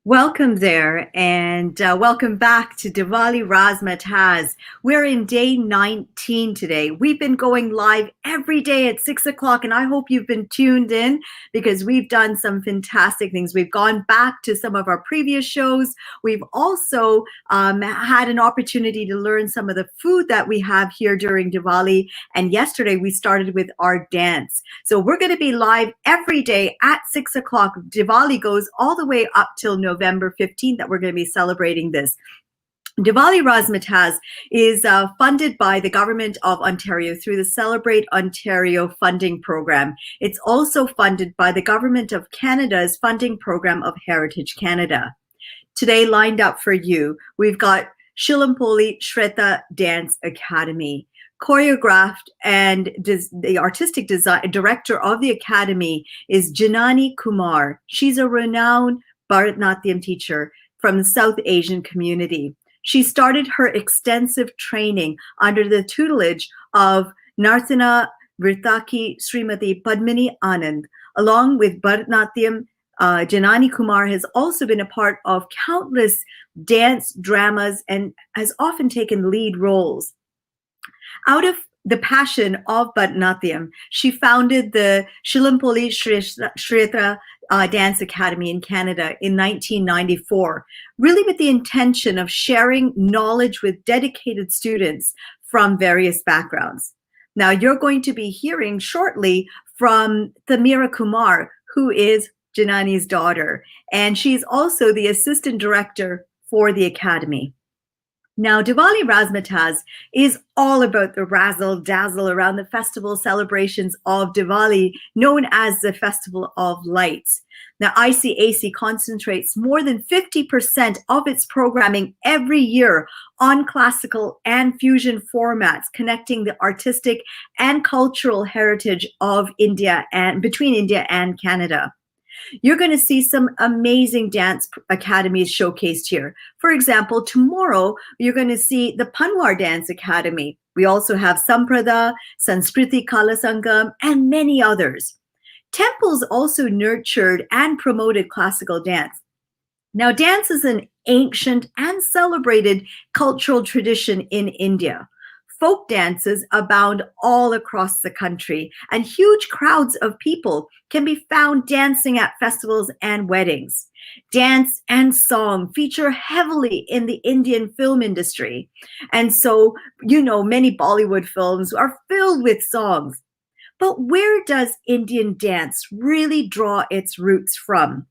Welcome there, and welcome back to Diwali RazzMatazz. We're in day 19 today. We've been going live every day at 6 o'clock, and I hope you've been tuned in because we've done some fantastic things. We've gone back to some of our previous shows. We've also had an opportunity to learn some of the food that we have here during Diwali, and yesterday we started with our dance. So we're going to be live every day at 6 o'clock. Diwali goes all the way up till November 15th that we're going to be celebrating this. Diwali RazzMatazz is funded by the Government of Ontario through the Celebrate Ontario funding program. It's also funded by the Government of Canada's funding program of Heritage Canada. Today, lined up for you, we've got Shilampoli Shreta Dance Academy. Choreographed and the artistic director of the academy is Janani Kumar. She's a renowned Bharatanatyam teacher from the South Asian community. She started her extensive training under the tutelage of Nartana Virtaki Srimati Padmini Anand. Along with Bharatanatyam, Janani Kumar has also been a part of countless dance dramas and has often taken lead roles. Out of the passion of Bharatanatyam, she founded the Shilampoli Shreta Dance Academy in Canada in 1994, really with the intention of sharing knowledge with dedicated students from various backgrounds. Now, you're going to be hearing shortly from Thamira Kumar, who is Janani's daughter, and she's also the assistant director for the academy. Now, Diwali RazzMatazz is all about the razzle-dazzle around the festival celebrations of Diwali, known as the Festival of Lights. Now, ICAC concentrates more than 50% of its programming every year on classical and fusion formats, connecting the artistic and cultural heritage of India and between India and Canada. You're going to see some amazing dance academies showcased here. For example, tomorrow, you're going to see the Panwar Dance Academy. We also have Samprada, Sanskriti Kala Sangam, and many others. Temples also nurtured and promoted classical dance. Now, dance is an ancient and celebrated cultural tradition in India. Folk dances abound all across the country, and huge crowds of people can be found dancing at festivals and weddings. Dance and song feature heavily in the Indian film industry. And so, many Bollywood films are filled with songs. But where does Indian dance really draw its roots from?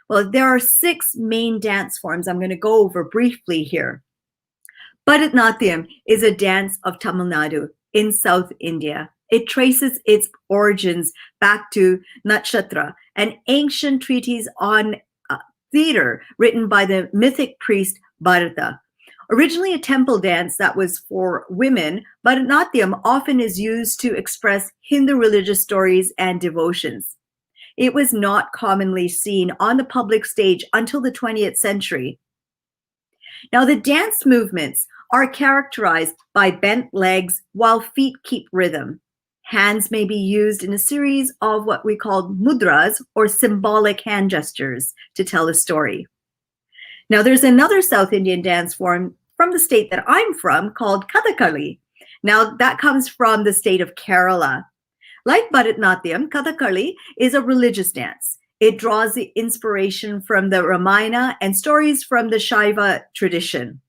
Well, there are 6 main dance forms I'm going to go over briefly here. Bharatanatyam is a dance of Tamil Nadu in South India. It traces its origins back to Nakshatra, an ancient treatise on theater written by the mythic priest Bharata. Originally a temple dance that was for women, Bharatanatyam often is used to express Hindu religious stories and devotions. It was not commonly seen on the public stage until the 20th century. Now, the dance movements are characterized by bent legs while feet keep rhythm. Hands may be used in a series of what we call mudras, or symbolic hand gestures, to tell a story. Now, there's another South Indian dance form from the state that I'm from called Kathakali. Now, that comes from the state of Kerala. Like Bharatanatyam, Kathakali is a religious dance. It draws the inspiration from the Ramayana and stories from the Shaiva tradition.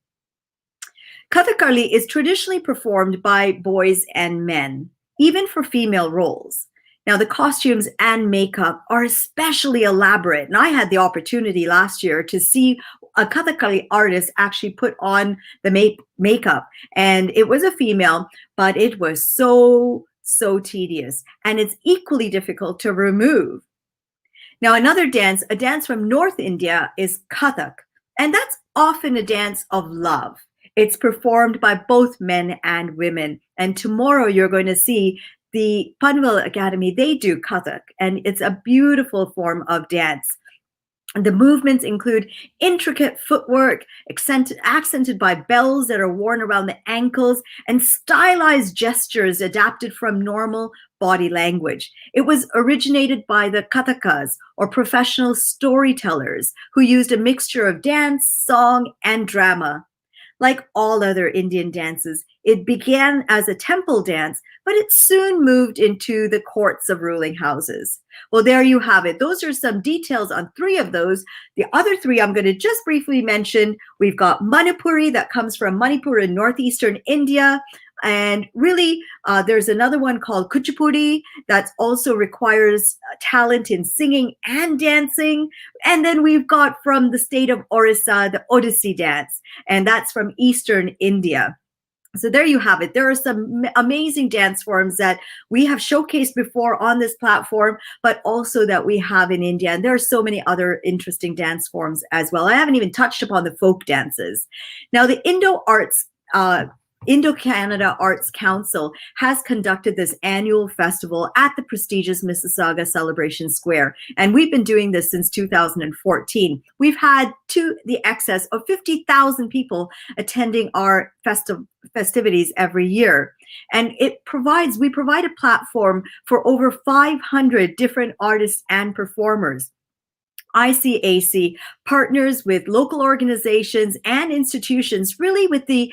Kathakali is traditionally performed by boys and men, even for female roles. Now, the costumes and makeup are especially elaborate, and I had the opportunity last year to see a Kathakali artist actually put on the makeup, and it was a female, but it was so tedious, and it's equally difficult to remove. Now, another dance, a dance from North India, is Kathak, and that's often a dance of love. It's performed by both men and women. And tomorrow you're going to see the Panwar Academy. They do Kathak, and it's a beautiful form of dance. The movements include intricate footwork, accented by bells that are worn around the ankles, and stylized gestures adapted from normal body language. It was originated by the Kathakas, or professional storytellers, who used a mixture of dance, song, and drama. Like all other Indian dances, it began as a temple dance, but it soon moved into the courts of ruling houses. Well, there you have it. Those are some details on 3 of those. The other 3 I'm going to just briefly mention. We've got Manipuri, that comes from Manipur in northeastern India. And really, there's another one called Kuchipudi that also requires talent in singing and dancing. And then we've got from the state of Orissa, the Odissi dance, and that's from eastern India. So there you have it. There are some amazing dance forms that we have showcased before on this platform, but also that we have in India. And there are so many other interesting dance forms as well. I haven't even touched upon the folk dances. Now, the Indo-Canada Arts Council has conducted this annual festival at the prestigious Mississauga Celebration Square, and we've been doing this since 2014. We've had the excess of 50,000 people attending our festivities every year, and we provide a platform for over 500 different artists and performers. ICAC partners with local organizations and institutions, really with the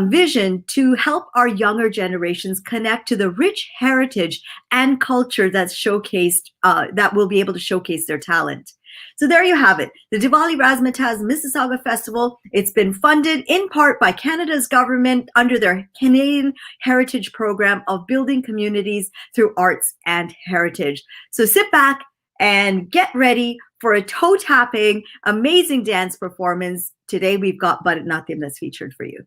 vision to help our younger generations connect to the rich heritage and culture that's showcased, that will be able to showcase their talent. So there you have it, the Diwali RazzMatazz Mississauga Festival. It's been funded in part by Canada's government under their Canadian Heritage Program of building communities through arts and heritage. So sit back and get ready for a toe-tapping, amazing dance performance. Today we've got Bharatanatyam that's featured for you.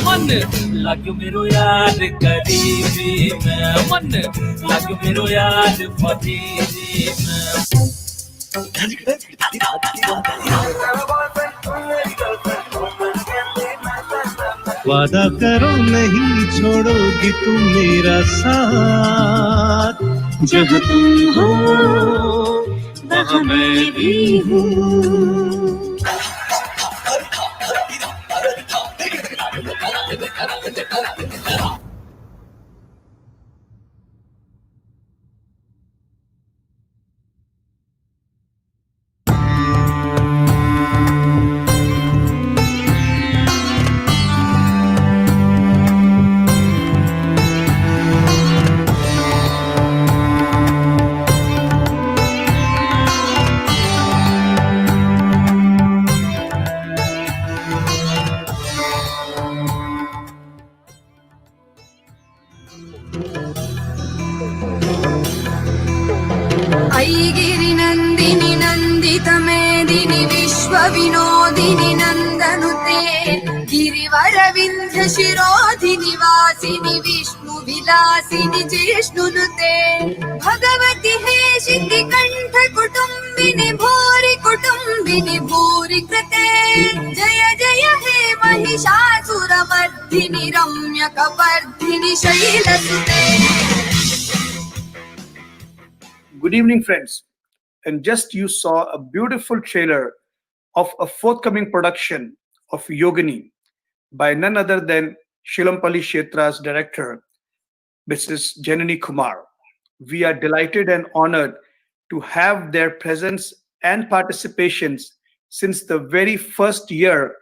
मन लाग्यो मेरो यार करीबी में मन लाग्यो मेरो यार फतीबी में वादा करो नहीं छोड़ोगी तुम मेरा साथ, जहाँ तुम हो वहाँ मैं भी हूँ। ऐगिरि नन्दिनि नन्दित मेदिनि विश्व विनोदिनि नन्दनुते गिरिवर विन्ध्य शिरोधिनि वासिनि विष्णु विलासिनि जिष्णुनुते भगवति हेशिति कण्ठ कुटुम्बिनि भूरि कृते जय जय हे Mahishasuramardini रम्यकपर्दिनि शैलसुते। Good evening, friends. And just you saw a beautiful trailer of a forthcoming production of Yogini by none other than Shilampalli Kshetra's director, Mrs. Janani Kumar. We are delighted and honored to have their presence and participations since the very first year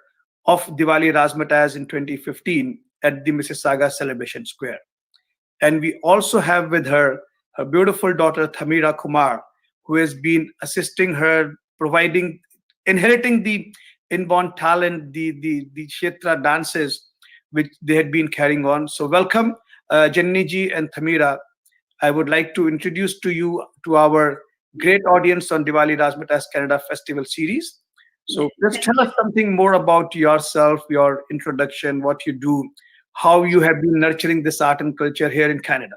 of Diwali RazzMatazz in 2015, at the Mississauga Celebration Square. And we also have with her her beautiful daughter Thamira Kumar, who has been assisting her, inheriting the inborn talent, the Kshetra dances which they had been carrying on. So welcome, Janni ji and Thamira. I would like to introduce to you to our great audience on Diwali RazzMatazz Canada Festival Series. So just tell us something more about yourself, your introduction, what you do, how you have been nurturing this art and culture here in Canada.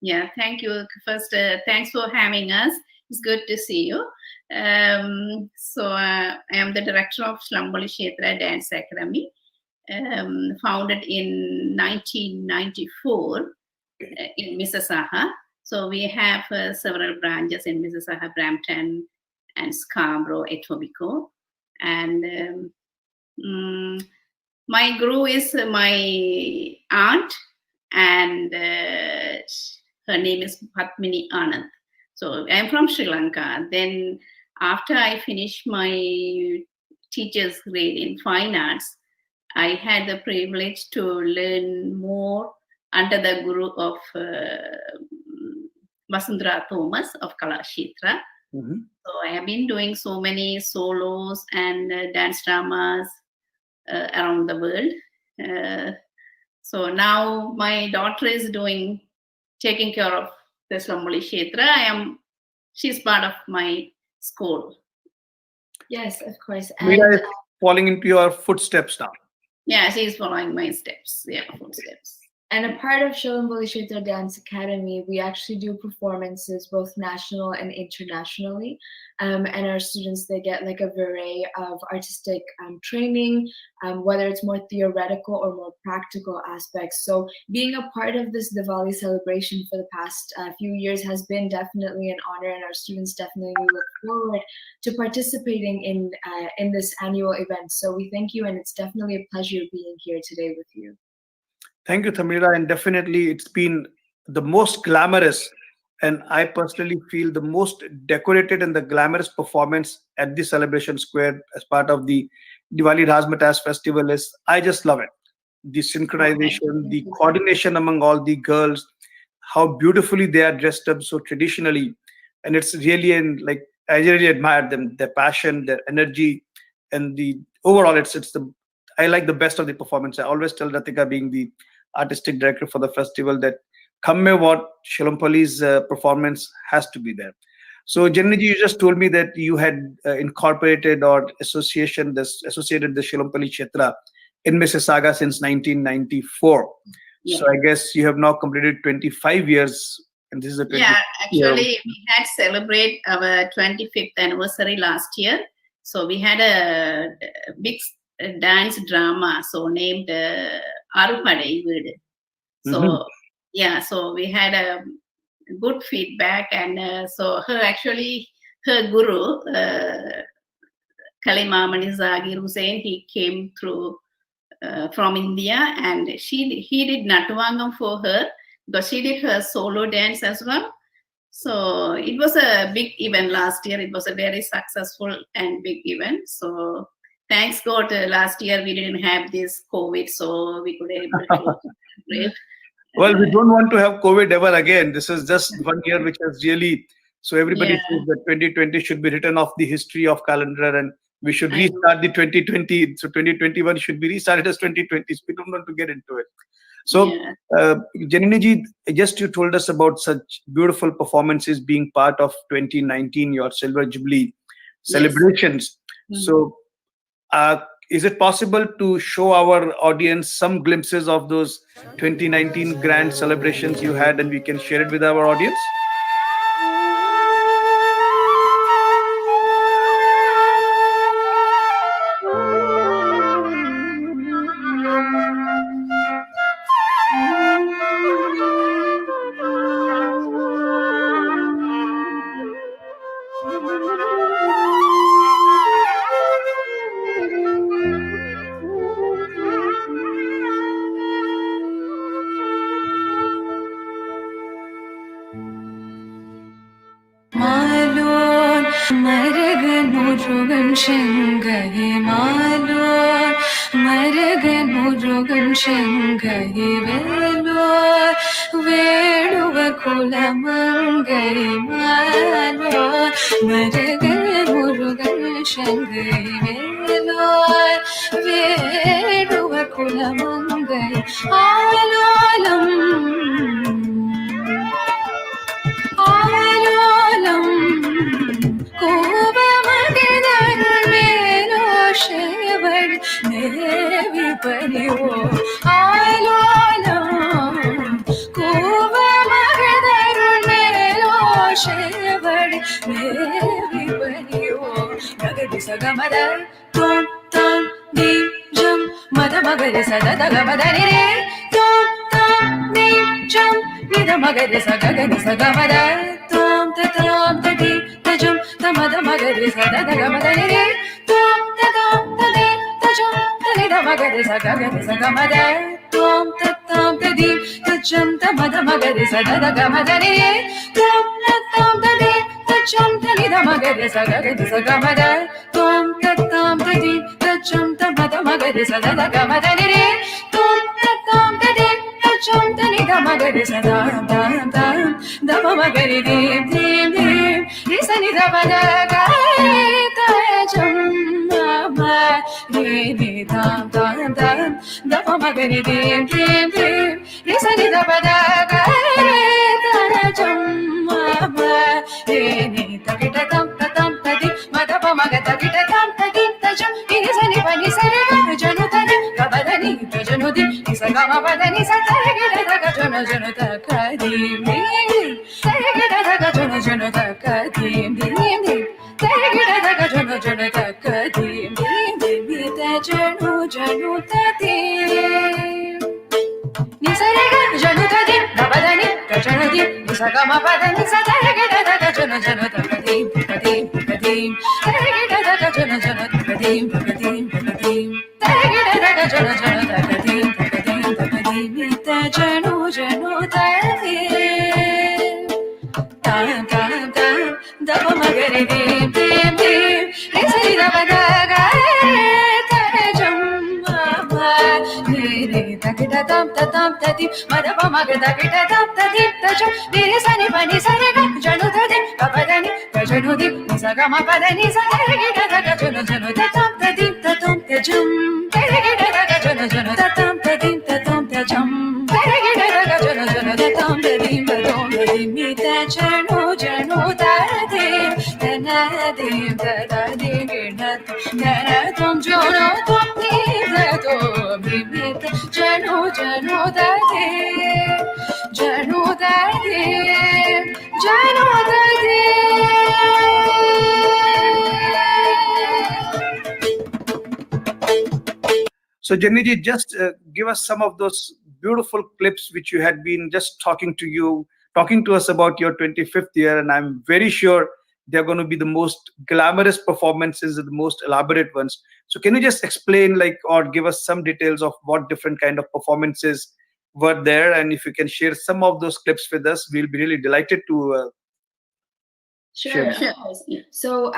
Yeah, thank you. First, thanks for having us. It's good to see you. I am the director of Shlamboli Kshetra Dance Academy, founded in 1994 in Mississauga. So we have several branches in Mississauga, Brampton, and Scarborough, Etobicoke. And my guru is my aunt, and her name is Padmini Anand. So I'm from Sri Lanka. Then after I finished my teacher's grade in fine arts, I had the privilege to learn more under the guru of Vasundhara Thomas of Kala Kshetra. Mhm. So I have been doing so many solos and dance dramas around the world. So now my daughter is taking care of the Shlamboli Kshetra. She's part of my school. Yes, of course. Mira And is falling into your footsteps now. Yeah, she's following my steps. Yeah, footsteps. And a part of Shalamboli Kshetra Dance Academy, we actually do performances both national and internationally. And our students, they get like a variety of artistic training, whether it's more theoretical or more practical aspects. So being a part of this Diwali celebration for the past few years has been definitely an honor, and our students definitely look forward to participating in this annual event. So we thank you, and it's definitely a pleasure being here today with you. Thank you, Thamira. And definitely, it's been the most glamorous, and I personally feel the most decorated and the glamorous performance at the Celebration Square as part of the Diwali RazzMatazz festival is. I just love it. The synchronization, the coordination among all the girls, how beautifully they are dressed up so traditionally, and it's really I really admire them, their passion, their energy, and the overall. I like the best of the performance. I always tell Ratika, being the artistic director for the festival, that come may what, Shilampali's performance has to be there. So Janni ji, you just told me that you had incorporated or associated the Shilampali Kshetra in Mississauga since 1994. Yeah. So I guess you have now completed 25 years, and this is a 20th Yeah, year. actually, we had celebrate our 25th anniversary last year. So we had a big dance drama, so named Arupadai Veedu. So yeah, so we had a good feedback, and so her guru, Kalimamani Zagir Hussain, he came through from India, and he did Natuvangam for her, because she did her solo dance as well. So it was a big event last year. It was a very successful and big event. So thanks God, last year we didn't have this COVID, so we could able to celebrate. Well, we don't want to have COVID ever again. This is just one year which has really, so everybody says that 2020 should be written off the history of calendar, and we should restart the 2020. So 2021 should be restarted as 2020. So we don't want to get into it. So, Janini ji, just you told us about such beautiful performances being part of 2019, your Silver Jubilee celebrations. So, is it possible to show our audience some glimpses of those 2019 grand celebrations you had, and we can share it with our audience? Maragan murugan shangai malor, Maragan murugan shangai velor, Veduva kulamangai malor, Maragan murugan shangai velor, Veduva kulamangai alolam. Alolam, Kovamagadan melo shevad nevi parivo. Alolam, Kovamagadan melo shevad nevi parivo. Nagadi sagamada, tom tom di jam, mada magadi sada gamada re, tom tom di jam. Nida magadi sagagadi sagamada, tom ta tom ta di ta jum ta mada magadi sada gamada re, tom ta di ta jum ta nida magadi sagagadi sagamada, tom ta di ta jum ta mada magadi sada gamada re, tom ta di ta jum ta nida magadi sagagadi sagamada, tom ta di ta jum ta mada magadi sada gamada re, tom ta di Chum tani dama gari sa dam dam dam, dama magari dim dim dim, risani dama daga ta chum mama re re dam dam dam, dama magari dim dim dim, risani dama daga ta chum mama re re ta kita tam ta tam ta di, madapa magata kita tam ta di ta chum, risani pani sare janu ta di, kabadani janu di, isagama badani sa ta. Jana jana takadim dim, tegida daga jana jana takadim dim dim, tegida daga jana jana takadim dim dim, mita janu janu tadim. Nisarega janu tadim, babadani jana dim, nisagama badani sa tegida daga jana jana takadim takadim takadim, tegida daga jana jana takadim takadim takadim, tegida daga jana jana takadim takadim takadim, mita janu janu tadim, tam tam tam, dapa magari dim dim dim, risari dapa daga ta jam mama, re takita tam ta tam ta dim, madapa magada kita tam ta dim ta jam, risani pani sarega janu tadim, kapadani janu dim, nisagama padani sarega daga janu janu ta tam ta dim ta tam ta jam, sarega daga janu janu ta tam ta dim ta tam ta jam. Mita janu janu tadim, tanadim tanadim tanadim janu tadim tadim, mita janu janu tadim, janu tadim, janu tadim. So, Jenny ji, just give us some of those beautiful clips which you had been just talking to us about your 25th year. And I'm very sure they're going to be the most glamorous performances, the most elaborate ones. So, can you just explain, or give us some details of what different kind of performances were there? And if you can share some of those clips with us, we'll be really delighted to Sure. So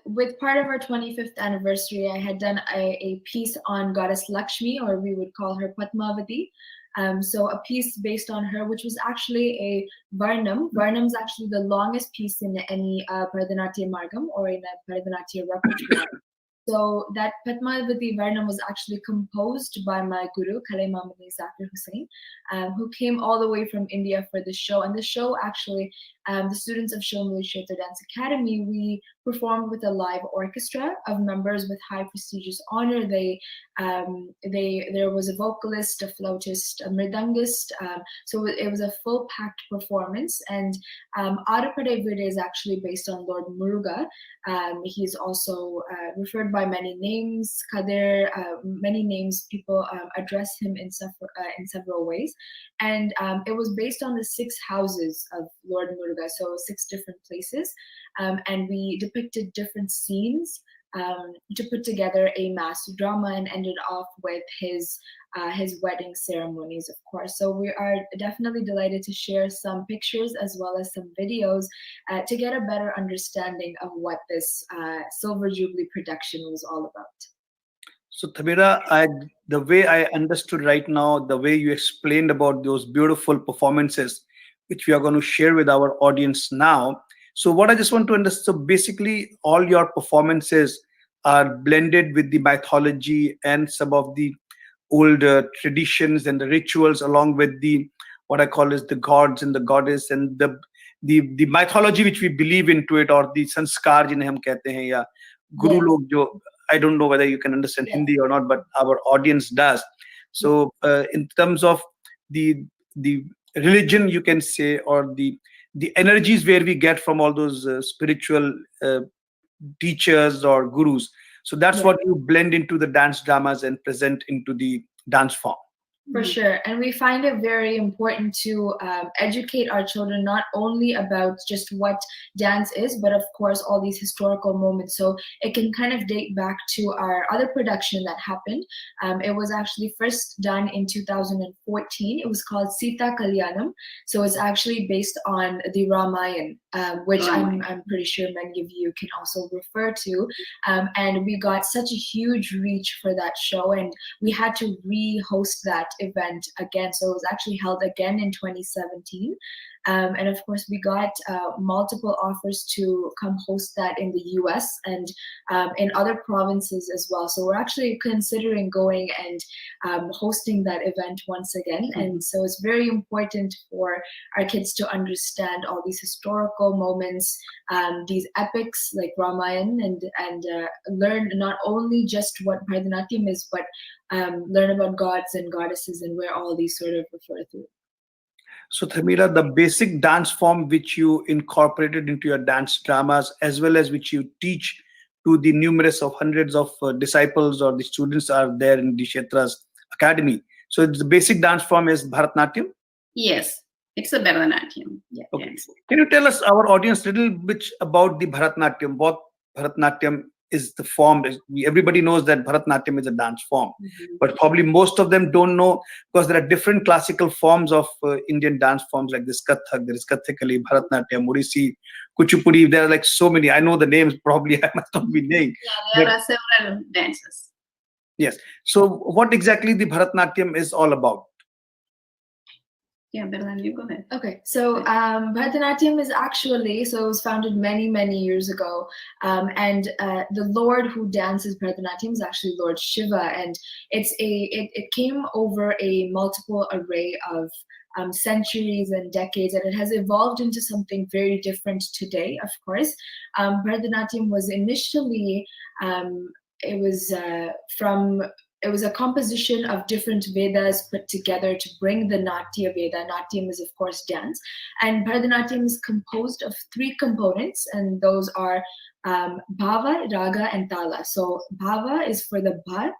with part of our 25th anniversary, I had done a piece on goddess Lakshmi, or we would call her Padmavati. So a piece based on her, which was actually a Varnam. Varnam is actually the longest piece in any Bharatanatyam Margam, or in a Bharatanatyam repertoire. So that Padmavati Varnam was actually composed by my guru, Kalai Mamadi Zakir Hussain, who came all the way from India for the show. And the show actually, the students of Shilmuli Kshetra Dance Academy, we performed with a live orchestra of members with high prestigious honor. There was a vocalist, a flautist, a mridangist. So it was a full packed performance. And Adapadai Vide is actually based on Lord Muruga. He's also referred by many names. Kadir, many names, people address him in several ways. And it was based on the 6 houses of Lord Muruga, so 6 different places. And we depicted different scenes to put together a mass drama, and ended off with his wedding ceremonies, of course. So we are definitely delighted to share some pictures as well as some videos to get a better understanding of what this Silver Jubilee production was all about. So Thamira, the way I understood right now, the way you explained about those beautiful performances, which we are going to share with our audience now. So what I just want to understand, so basically all your performances are blended with the mythology and some of the old traditions and the rituals, along with the what I call is the gods and the goddess and the mythology which we believe into it, or the sanskar जिन्हें हम कहते हैं, या guru log jo, I don't know whether you can understand Hindi or not, but our audience does. So in terms of the religion, you can say, or the energies where we get from all those spiritual teachers or gurus. So that's what you blend into the dance dramas and present into the dance form. For sure. And we find it very important to educate our children not only about just what dance is, but of course all these historical moments. So it can kind of date back to our other production that happened. It was actually first done in 2014. It was called Sita Kalyanam. So it's actually based on the Ramayana, which I'm pretty sure many of you can also refer to. And we got such a huge reach for that show, and we had to re-host that event again. So it was actually held again in 2017. And of course, we got multiple offers to come host that in the US and in other provinces as well. So we're actually considering going and hosting that event once again. And so it's very important for our kids to understand all these historical moments, these epics like Ramayana, and learn not only just what Bharatanatyam is, but learn about gods and goddesses and where all these sort of refer to. So Thamira, the basic dance form which you incorporated into your dance dramas, as well as which you teach to the numerous of hundreds of disciples or the students are there in the Kshetra's academy. So the basic dance form is Bharatanatyam? Yes, it's a Bharatanatyam. Yeah, okay. Yes. Can you tell us, our audience, a little bit about the Bharatanatyam? What Bharatanatyam is the form? Everybody knows that Bharatanatyam is a dance form, but probably most of them don't know, because there are different classical forms of Indian dance forms, like this Kathak, there is Kathakali, Bharatanatyam, Odissi, Kuchipudi. There are like so many. I know the names, probably I must not be named. Yeah, there are several dances. Yes. So what exactly the Bharatanatyam is all about? Yeah, Bharatanatyam, you go ahead. Okay, so Bharatanatyam is actually, so it was founded many, many years ago. And the Lord who dances Bharatanatyam is actually Lord Shiva. And it came over a multiple array of centuries and decades, and it has evolved into something very different today, of course. Bharatanatyam was initially, it was a composition of different Vedas put together to bring the Natya Veda. Natyam is, of course, dance. And Bharatanatyam is composed of 3 components, and those are Bhava, Raga, and Tala. So Bhava is for the Bha,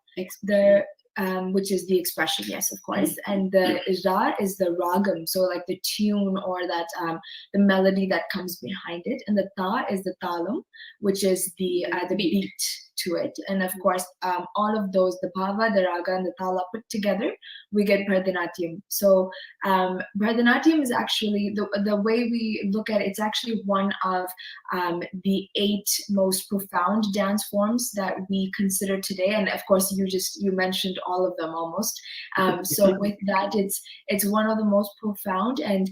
which is the expression, yes, of course. And the Ra is the Ragam, so like the tune or that the melody that comes behind it. And the Ta is the Talam, which is the beat to it. And of course, all of those, the Bhava, the Raga, and the Tala put together, we get Bharatanatyam. So Bharatanatyam is actually, the way we look at it, it's actually one of the 8 most profound dance forms that we consider today. And of course, you mentioned all of them almost. So with that, it's one of the most profound. And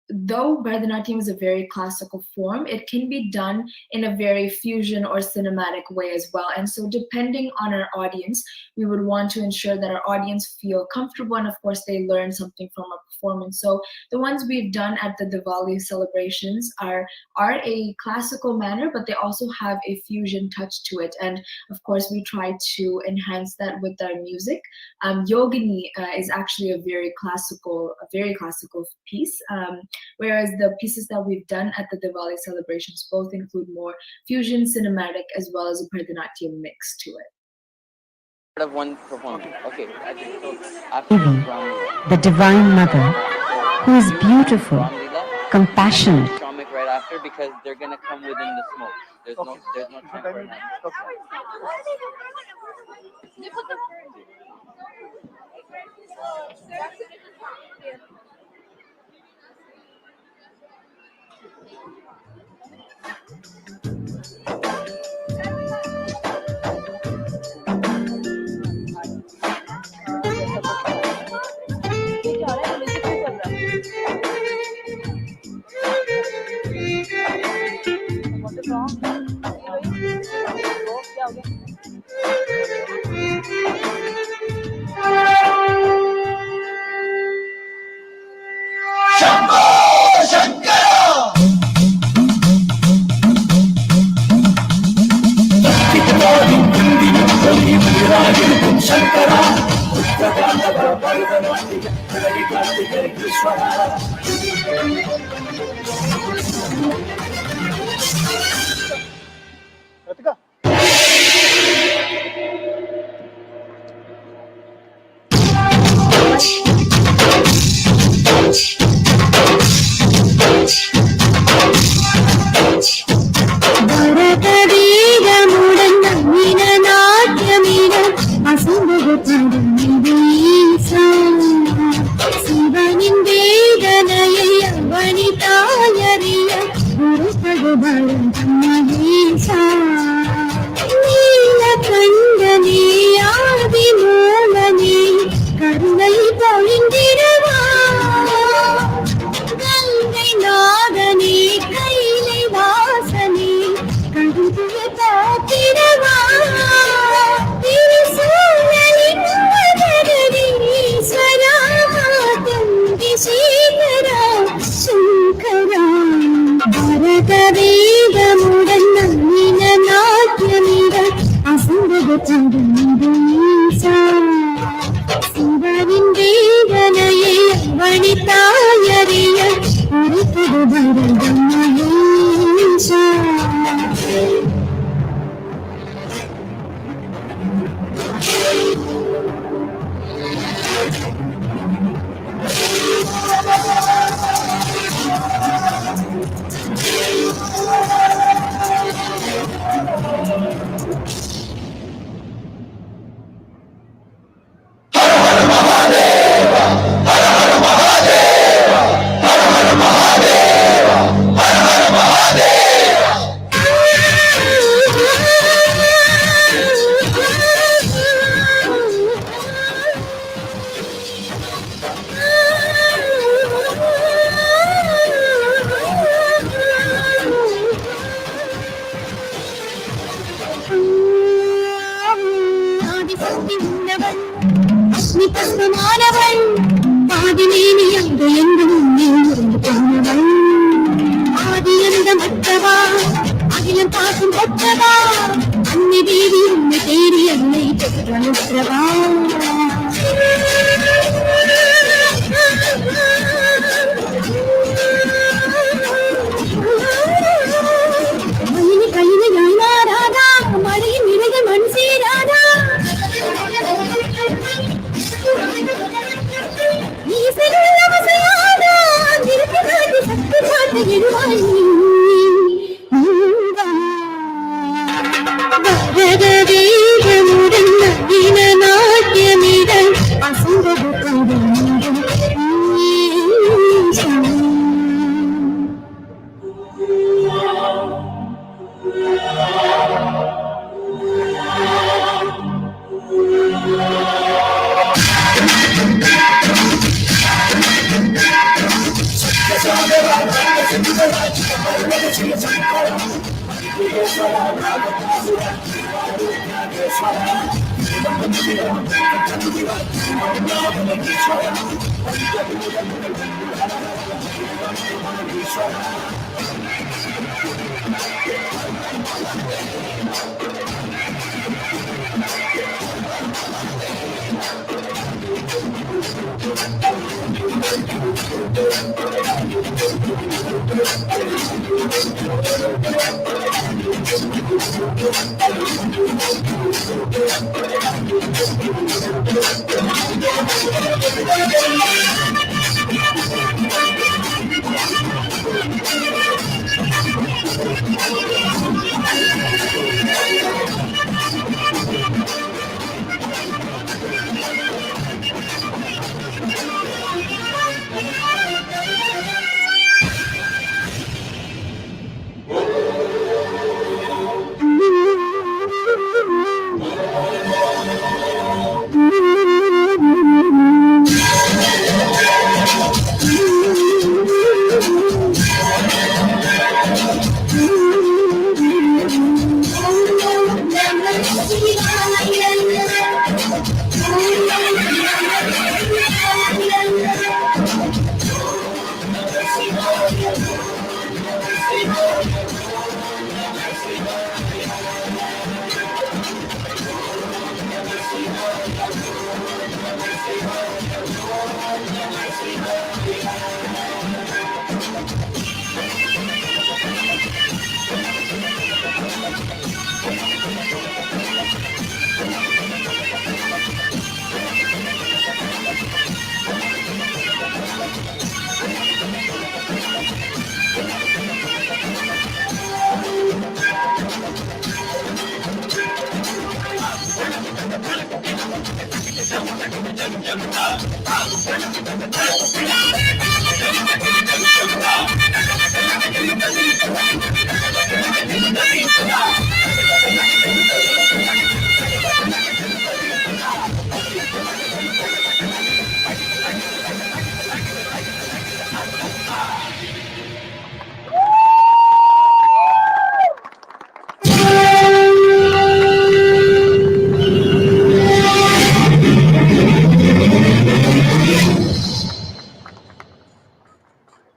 though Bharatanatyam is a very classical form, it can be done in a very fusion or cinematic way as well. And so depending on our audience, we would want to ensure that our audience feel comfortable, and of course they learn something from our performance. So the ones we've done at the Diwali celebrations are a classical manner, but they also have a fusion touch to it. And of course we try to enhance that with our music. Yogini is actually a very classical piece. Whereas the pieces that we've done at the Diwali celebrations both include more fusion, cinematic, as well as a Bharatanatyam mix to it. Of one performance. Okay. Devi, the Divine Mother, who is beautiful, compassionate, because they're gonna come within the smoke. There's no time for it now.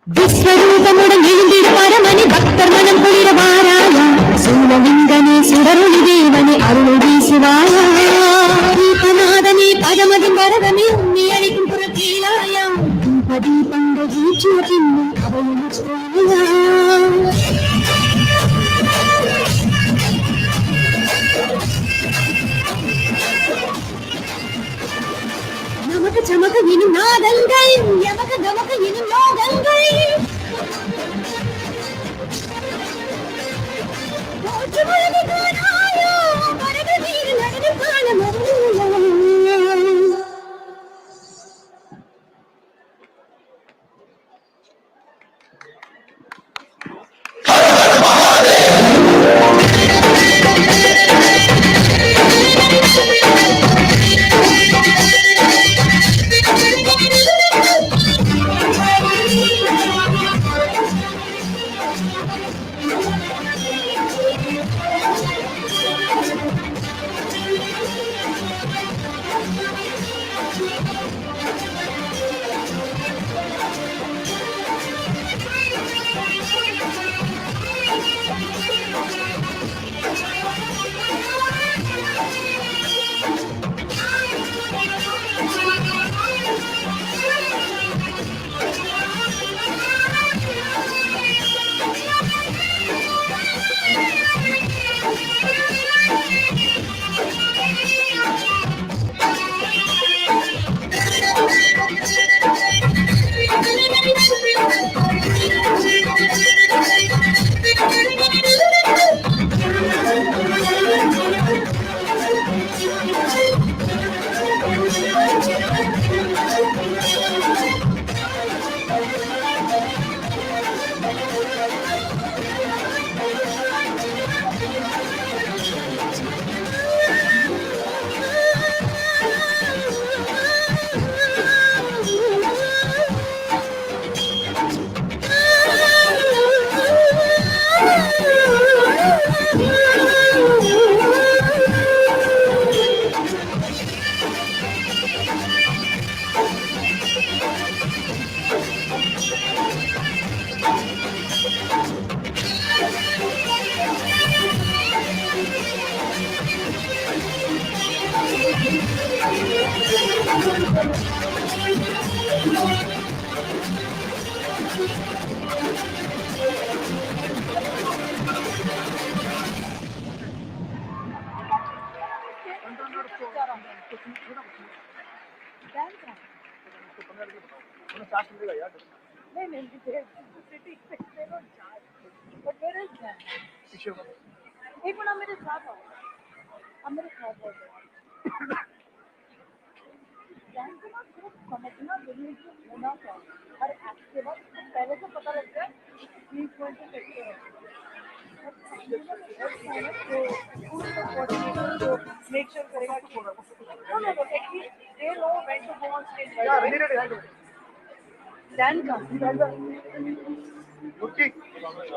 விஸ்வரூபமுடன் எழுந்திட பரமணி பக்தர் மனம் குளிர வாராயா சூழலிங்கனே சுடரொளி தேவனே அருள் வீசுவாயா தீபநாதனே பதமதின் வரதமே உன்னை அழைக்கும் புறக்கீழாயா தீபங்கள் வீற்றிய பின்னும் அவையும் நமக்கு சமக்கு இனும் நாதங்கள் எமக்கு நமக்கு இனும் லோகங்கள் போற்று மனது காணாயோ மரக வீடு நடன காலம்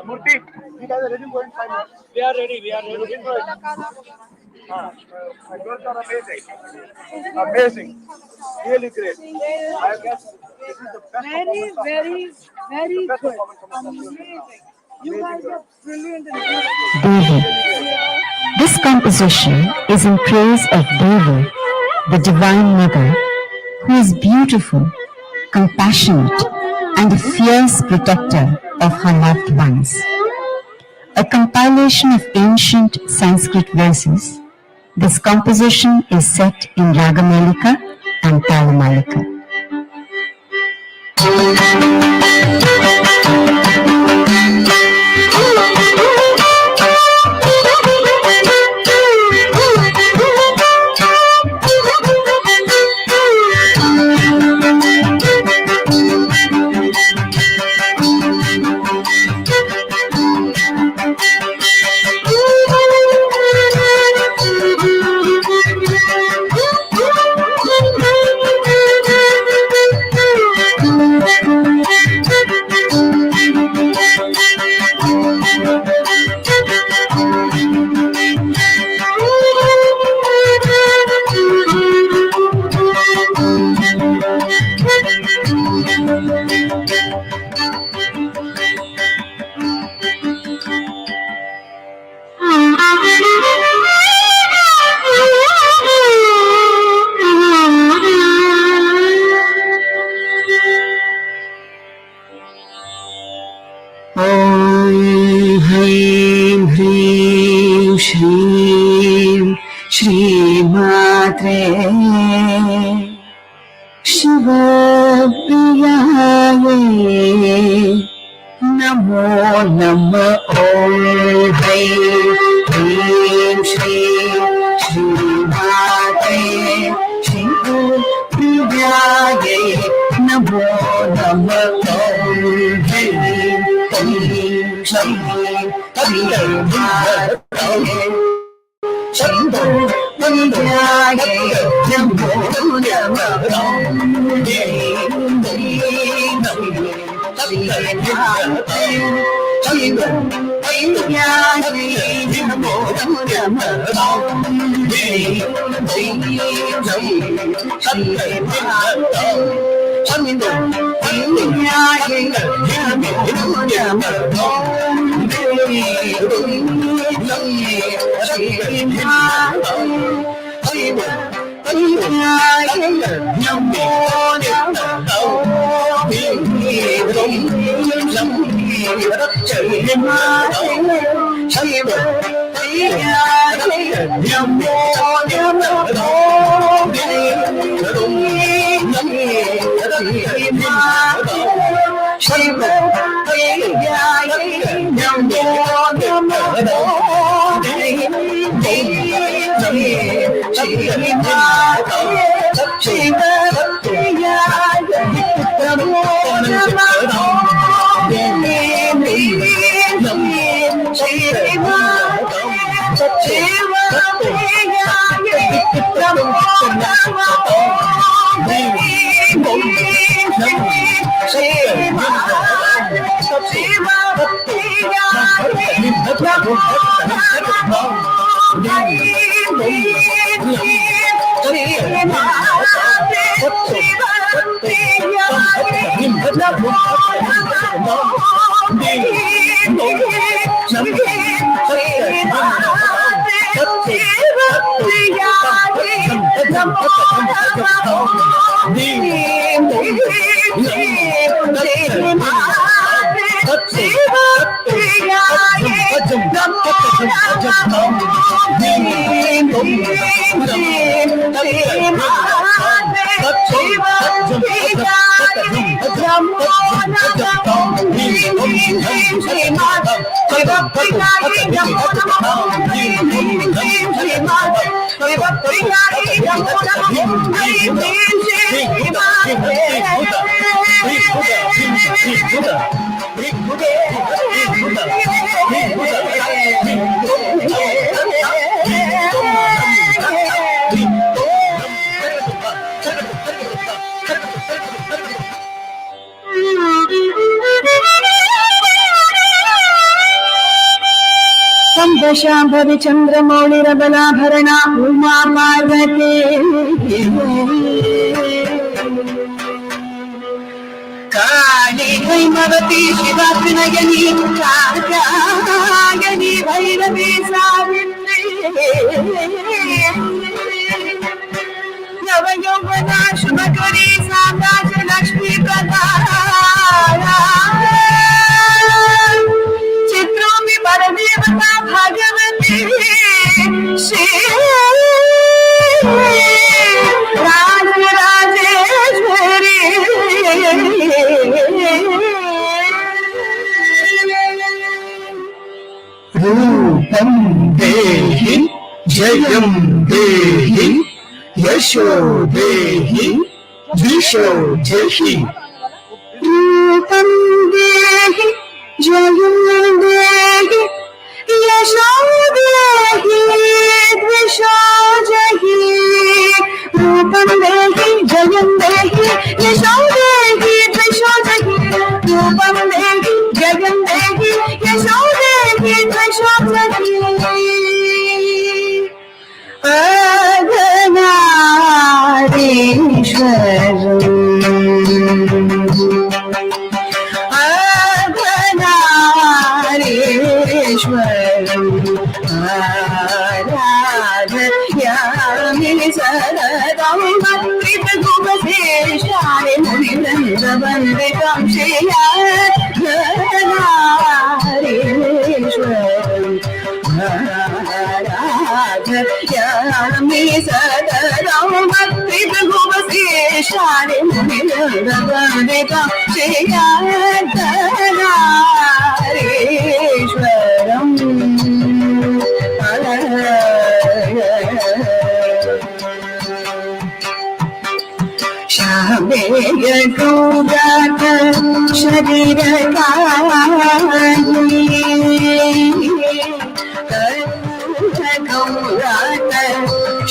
Murti, you guys are ready to go in 5 minutes. We are ready. You guys are amazing. Amazing. Really great. I guess this is the best performance. Very good. Amazing. You guys are brilliant and beautiful. Devi. This composition is in praise of Devi, the Divine Mother, who is beautiful, compassionate, and a fierce protector of her loved ones. A compilation of ancient Sanskrit verses, this composition is set in Ragamalika and Talamalika. ह्रीं ह्रीं श्रीं श्रीमात्रे शिवप्रियायै नमो नमः। ॐ ह्रीं ह्रीं श्रीं श्रीमात्रे शिवप्रियायै नमो नमः। ॐ ह्रीं ह्रीं श्रीं श्रीमात्रे शिवप्रियायै नमो नमः। ॐ ह्रीं ह्रीं श्रीमात्रे शिवप्रियायै नमो नमः। ॐ ह्रीं ह्रीं श्रीमात्रे शिवप्रियायै नमो नमः। ॐ ह्रीं ह्रीं श्रीमात्रे शिवप्रियायै नमो नमः। ॐ ह्रीं ह्रीं श्रीमात्रे शिवप्रियायै नमो नमः। ॐ ह्रीं ह्रीं श्रीमात्रे शिवप्रियायै नमो नमः। ॐ ह्रीं ह्रीं श्रीमात्रे शिवप्रियायै नमो नमः। ॐ ह्रीं ह्रीं श्रीमात्रे शिवप्रियायै नमो नमः। ॐ ह्रीं ह्रीं श्रीमात्रे शिवप्रियायै नमो नमः। शाम्भवी चन्द्रमौळिरबलाभरणा उमा पार्वती काली हैमवती शिवा त्रिनयनी कात्यायनी भैरवी सावित्री नवयौवना शुभकरी साम्राज्य लक्ष्मी प्रदा चित्रों परदेवता भगवती श्री राजराजेश्वरी रूपं देहि जयं देहि यशो देहि दिशो जहि रूपं देहि जयं देहि यशो देहि दिशो जहि रूपं देहि जयं देहि यशो देहि दिशो जहि रूपं देहि जयं देहि यशो देहि दिशो जहि आराधयामि सततं भक्तिरघुपतेशाय मुनिवृन्दवन्दितं श्रेयाधनारीश्वरम् shari munirabharika Shriyantarishwaram Shabeya Gurata Sharira Gaurata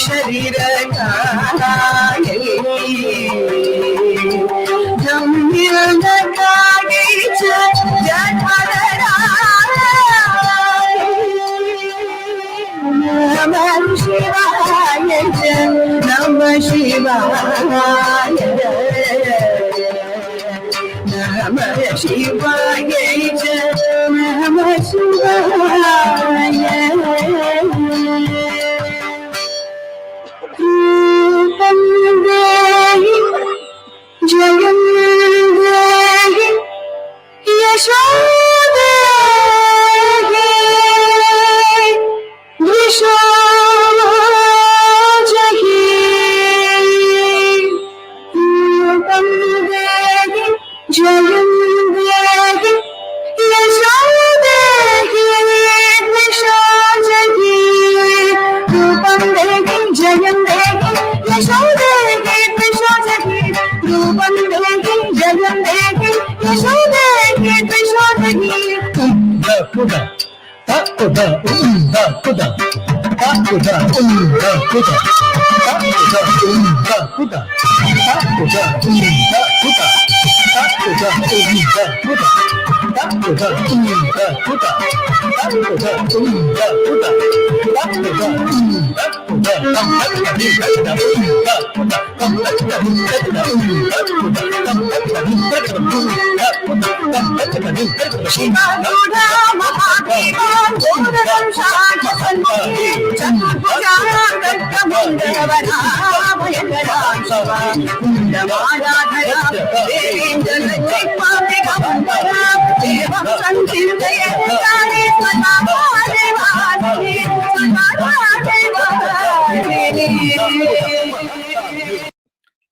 Sharira Gamyana Kagija Jatara Namah Shivaya Namah Shivaya Namah Shivaya Namah Shivaya Rupam Dehi Jayam Dehi Yashodehi Vishojahi Rupam Dehi Jayam Dehi Yashodehi Vishojahi Rupam Dehi Jayam Dehi Yashodehi Vishojahi Rupam Dehi Jayam Dehi Yashodehi Vishojahi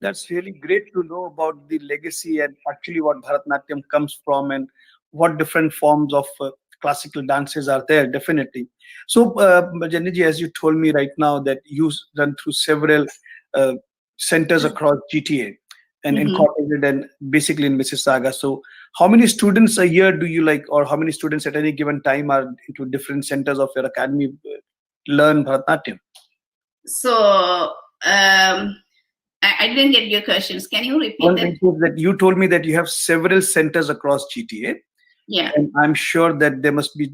That's really great to know about the legacy and actually what Bharatanatyam comes from and what different forms of classical dances are there, definitely. So, Janiji, as you told me right now that you run through several centers across GTA and incorporated and basically in Mississauga. So, how many students a year do you like, or how many students at any given time are into different centers of your academy learn Bharatanatyam? So, I didn't get your questions. Can you repeat One that? thing is that you told me that you have several centers across GTA. Yeah. And I'm sure that there must be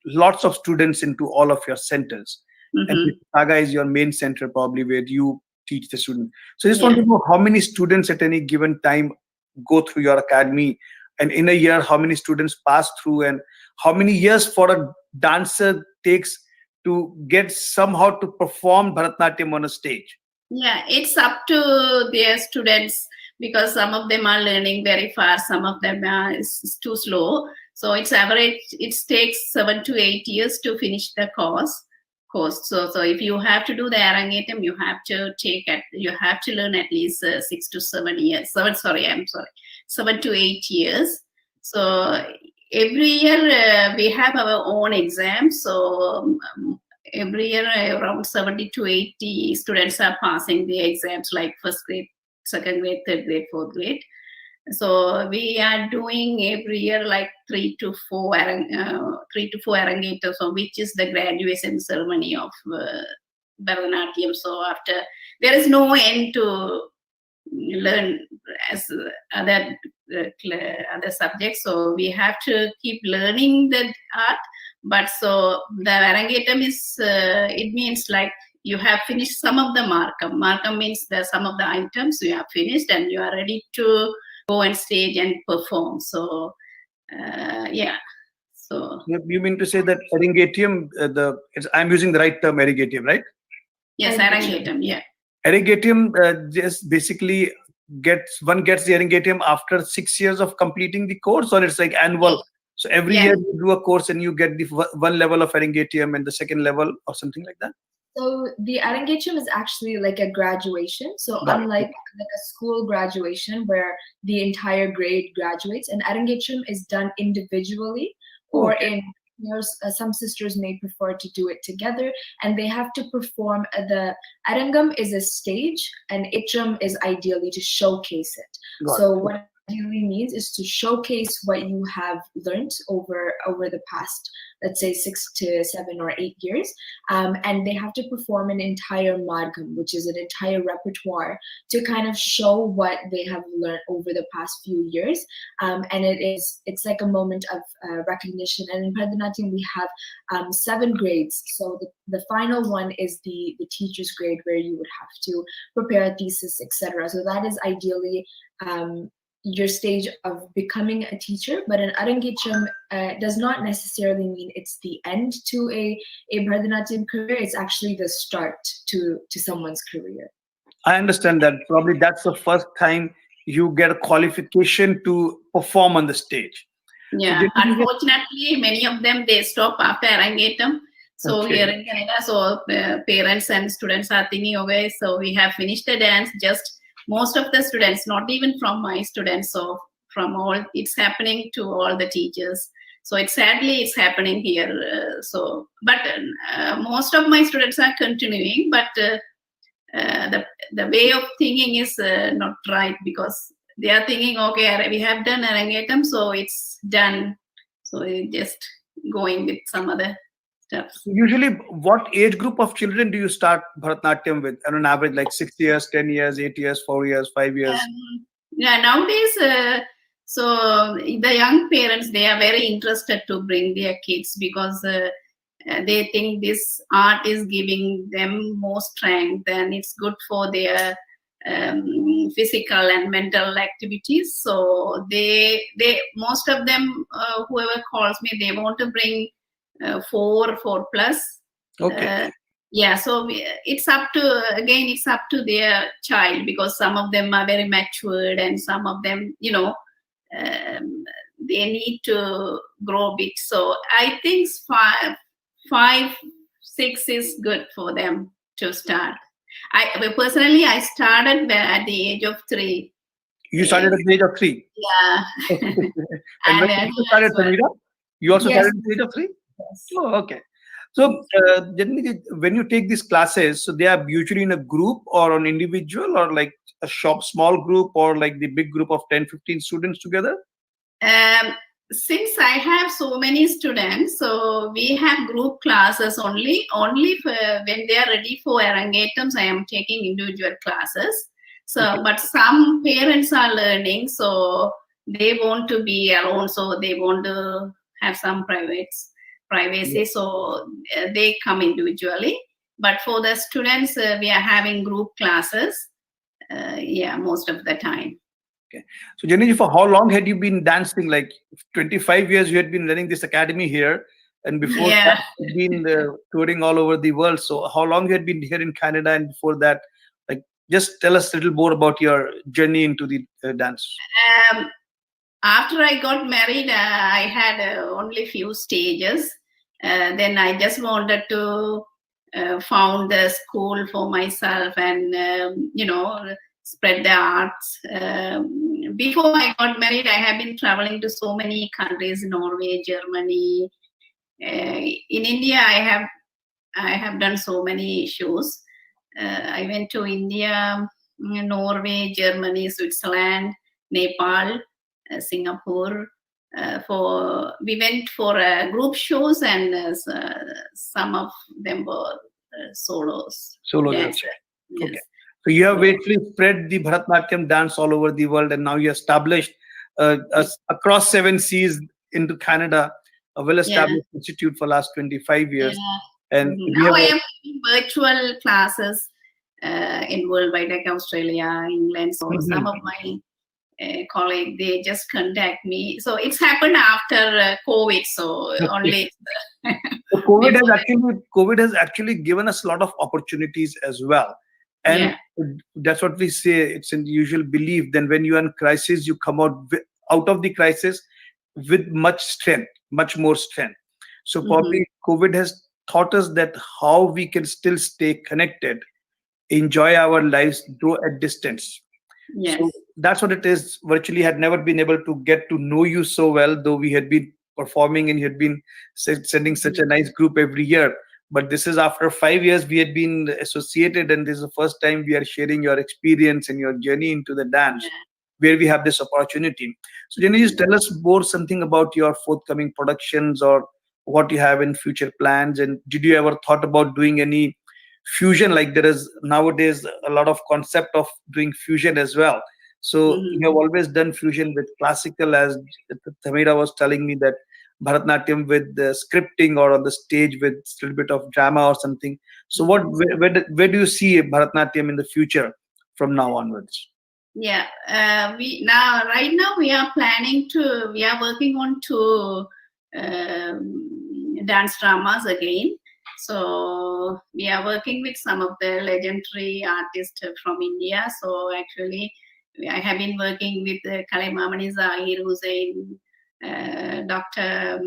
lots of students into all of your centers. And Saga is your main center probably where you teach the student. So I just want to know how many students at any given time go through your academy, and in a year how many students pass through, and how many years for a dancer takes to get somehow to perform Bharatanatyam on a stage. Yeah, it's up to their students because some of them are learning very fast, some of them are is too slow. So it's average, it takes 7 to 8 years to finish the course. So if you have to do the Arangetam, you have to learn at least 6 to 7 years. 7 to 8 years. So every year we have our own exams. So every year around 70 to 80 students are passing the exams, like first grade, second grade, third grade, fourth grade. So we are doing every year like 3 to 4 Arangetam, so which is the graduation ceremony of Bharatanatyam. So after, there is no end to learn as other subjects. So we have to keep learning the art. But so the Arangetam is, it means like you have finished some of the Markam. Markam means that some of the items you have finished and you are ready to go on stage and perform. So, yeah. So you mean to say that Arangetam, I'm using the right term, Arangetam, right? Yes, Arangetam, yeah. Arangetam just basically gets the Arangetam after 6 years of completing the course, or it's like annual? So every year you do a course and you get the one level of Arangetam and the second level or something like that? So the Arangacham is actually like a graduation. So Got it. unlike like a school graduation where the entire grade graduates, an Arangacham is done individually, or Okay. in some sisters may prefer to do it together, and they have to perform. The Arangam is a stage, and Itram is ideally to showcase it. Got So it. what ideally means is to showcase what you have learned over the past, let's say 6 to 7 or 8 years, and they have to perform an entire margam, which is an entire repertoire to kind of show what they have learned over the past few years. And it's like a moment of recognition. And in Bharatanatyam we have 7 grades. So the final one is the teacher's grade, where you would have to prepare a thesis, etc. So that is ideally your stage of becoming a teacher. But an Arangacham does not necessarily mean it's the end to a Bharatanatyam career. It's actually the start to someone's career. I understand that probably that's the first time you get a qualification to perform on the stage. Yeah, unfortunately, many of them, they stop after Arangetam. So Okay. here in Canada, so parents and students are thinking, okay, so we have finished the dance. Just most of the students, not even from my students, so from all, it's happening to all the teachers. So it's sadly it's happening here. But most of my students are continuing, but the way of thinking is not right, because they are thinking, okay, we have done Arangetam, so it's done. So they just going with some other stuff. Usually, what age group of children do you start Bharatanatyam with? On an average, like 6 years, 10 years, 8 years, 4 years, 5 years? Yeah, nowadays, so the young parents, they are very interested to bring their kids, because they think this art is giving them more strength, and it's good for their physical and mental activities. So they most of them, whoever calls me, they want to bring 4 plus. Okay. Yeah, so it's up to their child, because some of them are very matured, and some of them, they need to grow big. So I think 5, 6 is good for them to start. I personally started at the age of 3. You started at the age of 3? Yeah. And when you started, Samira? You also Yes. started at the age of 3? Yes. Oh, okay. So generally, when you take these classes, so they are usually in a group or an individual, or like a small group, or like the big group of 10, 15 students together? Since I have so many students, so we have group classes only for when they are ready for Arangetams. I am taking individual classes. So, but some parents are learning, so they want to be alone, so they want to have some privacy, so they come individually. But for the students, we are having group classes, most of the time. Okay. So Janiji, for how long had you been dancing? Like 25 years you had been running this academy here, and before that you'd been touring all over the world. So how long you had been here in Canada, and before that, like, just tell us a little more about your journey into the dance. After I got married, I had only few stages. Then I just wanted to found a school for myself, and spread the arts. Before I got married, I have been traveling to so many countries: Norway, Germany. In India, I have done so many shows. I went to India, Norway, Germany, Switzerland, Nepal, Singapore. We went for group shows, and some of them were solos. Solo Yes. Okay. So you have basically spread the Bharatanatyam dance all over the world, and now you established across 7 seas into Canada, a well-established institute for last 25 years. Yeah. And now I am doing virtual classes in worldwide, like Australia, England. So some of my colleagues, they just contact me. So it's happened after COVID. So only. So COVID has actually given us a lot of opportunities as well. And that's what we say. It's in the usual belief. Then when you are in crisis, you come out of the crisis with much more strength. So probably COVID has taught us that how we can still stay connected, enjoy our lives though at distance. Yes. So that's what it is. Virtually had never been able to get to know you so well, though we had been performing and you had been sending such a nice group every year. But this is after 5 years we had been associated, and this is the first time we are sharing your experience and your journey into the dance, where we have this opportunity. So can you just tell us more something about your forthcoming productions or what you have in future plans? And did you ever thought about doing any fusion? Like there is nowadays a lot of concept of doing fusion as well. So you have always done fusion with classical, as Thamira was telling me, that Bharatnatyam with the scripting or on the stage with a little bit of drama or something. So where do you see Bharatnatyam in the future from now onwards? Yeah, right now we are working on 2 dance dramas again. So we are working with some of the legendary artists from India. So actually, I have been working with Kalimamani Zahir Hussain, Dr.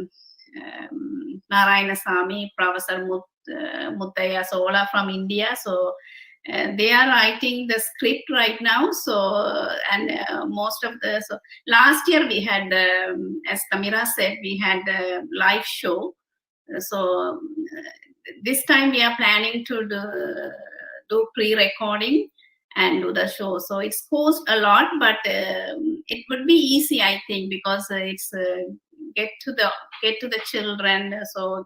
Narayanasamy, Professor Muttaya Sola from India. So they are writing the script right now. So last year we had, as Thamira said, we had a live show. So this time we are planning to do pre-recording and do the show. So it's cost a lot, but it would be easy, I think, because it's get to the children. So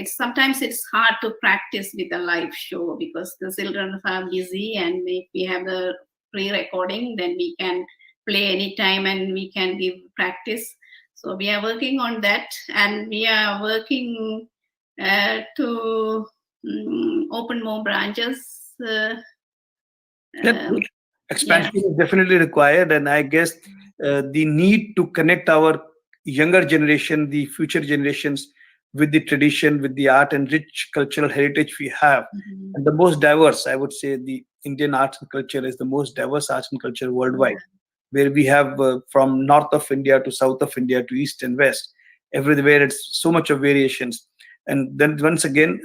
sometimes it's hard to practice with a live show because the children are busy, and if we have the pre-recording, then we can play anytime and we can give practice. So we are working on that, and we are working to open more branches. Expansion is definitely required, and I guess the need to connect our younger generation, the future generations, with the tradition, with the art and rich cultural heritage we have, and the most diverse, I would say, the Indian arts and culture is the most diverse arts and culture worldwide, where we have from north of India to south of India to east and west, everywhere it's so much of variations. And then once again,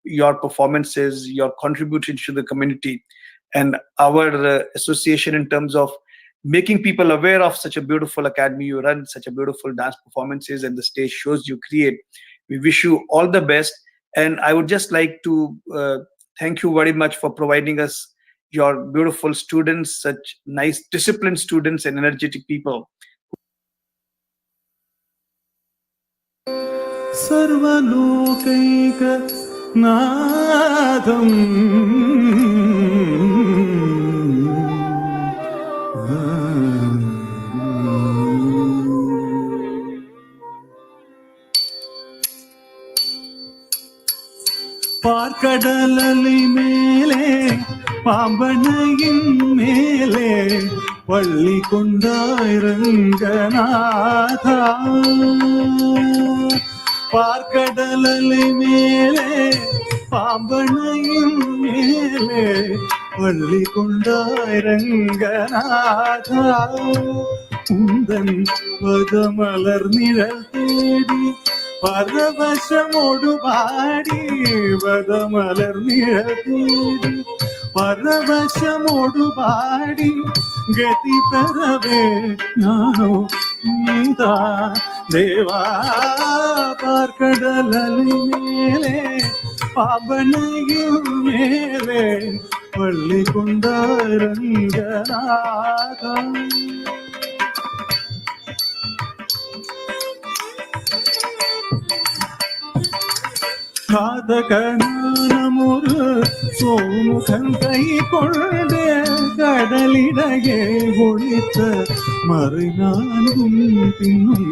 your performances, your contribution to the community, and our association in terms of making people aware of such a beautiful academy you run, such a beautiful dance performances and the stage shows you create. We wish you all the best. And I would just like to thank you very much for providing us your beautiful students, such nice, disciplined students and energetic people. Sarvalokaika பார்க்கடலலை மேலே பாம்பனையின் மேலே பள்ளி கொண்டாய் ரங்கநாதா. பார்க்கடலலை மேலே பாம்பனையின் மேலே பள்ளி கொண்டாய் ரங்கநாதா. உந்தன் பதமலர் நிழல் தேடி பரவசமோடு பாடி, பதமலர் நிழல் தேடி பரவசமோடு பாடி, கதி பெறவே நானோ நீதா தேவா. பார்க்கடலலை மேலே பாம்பனையும் மேலே பள்ளி கொண்டாய் ரங்கநாதா. காதகனானமொரு சோமுகன் கை கொண்டு கடலிடையே ஒழித்த மறைநான்கும் பின்னும்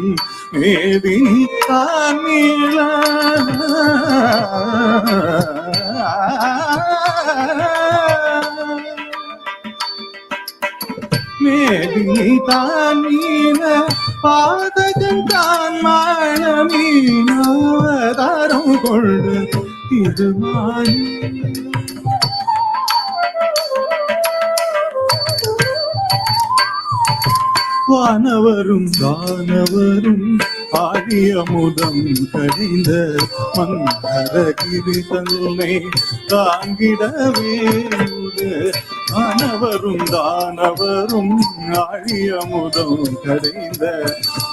மேதினி தாமீள. மேதினி தாமீள பாதகன் தான் மாணமீனாதாரம் கொண்டு திருமானி. வானவரும் தானவரும் ஆழியமுதம் கரைந்த மந்தரகிரி தன்னை தாங்கிடவே ஆனவரும் தானவரும் ஆழியமுதம் கரைந்த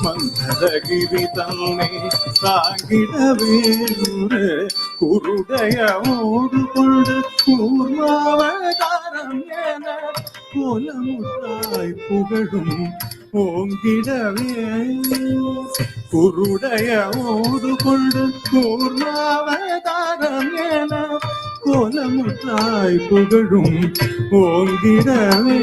மந்தரகிரி தன்னை தாங்கிடவே குருடைய ஓடு கொண்டு கூர்மாவதாரம் என கோலமுத்தாய் புகழும் ஓங்கிடவே குருடைய ஓடு கொண்டு கூர்மாவதாரம் என கோலமுத்தாய் புகழும் ஓங்கிடவே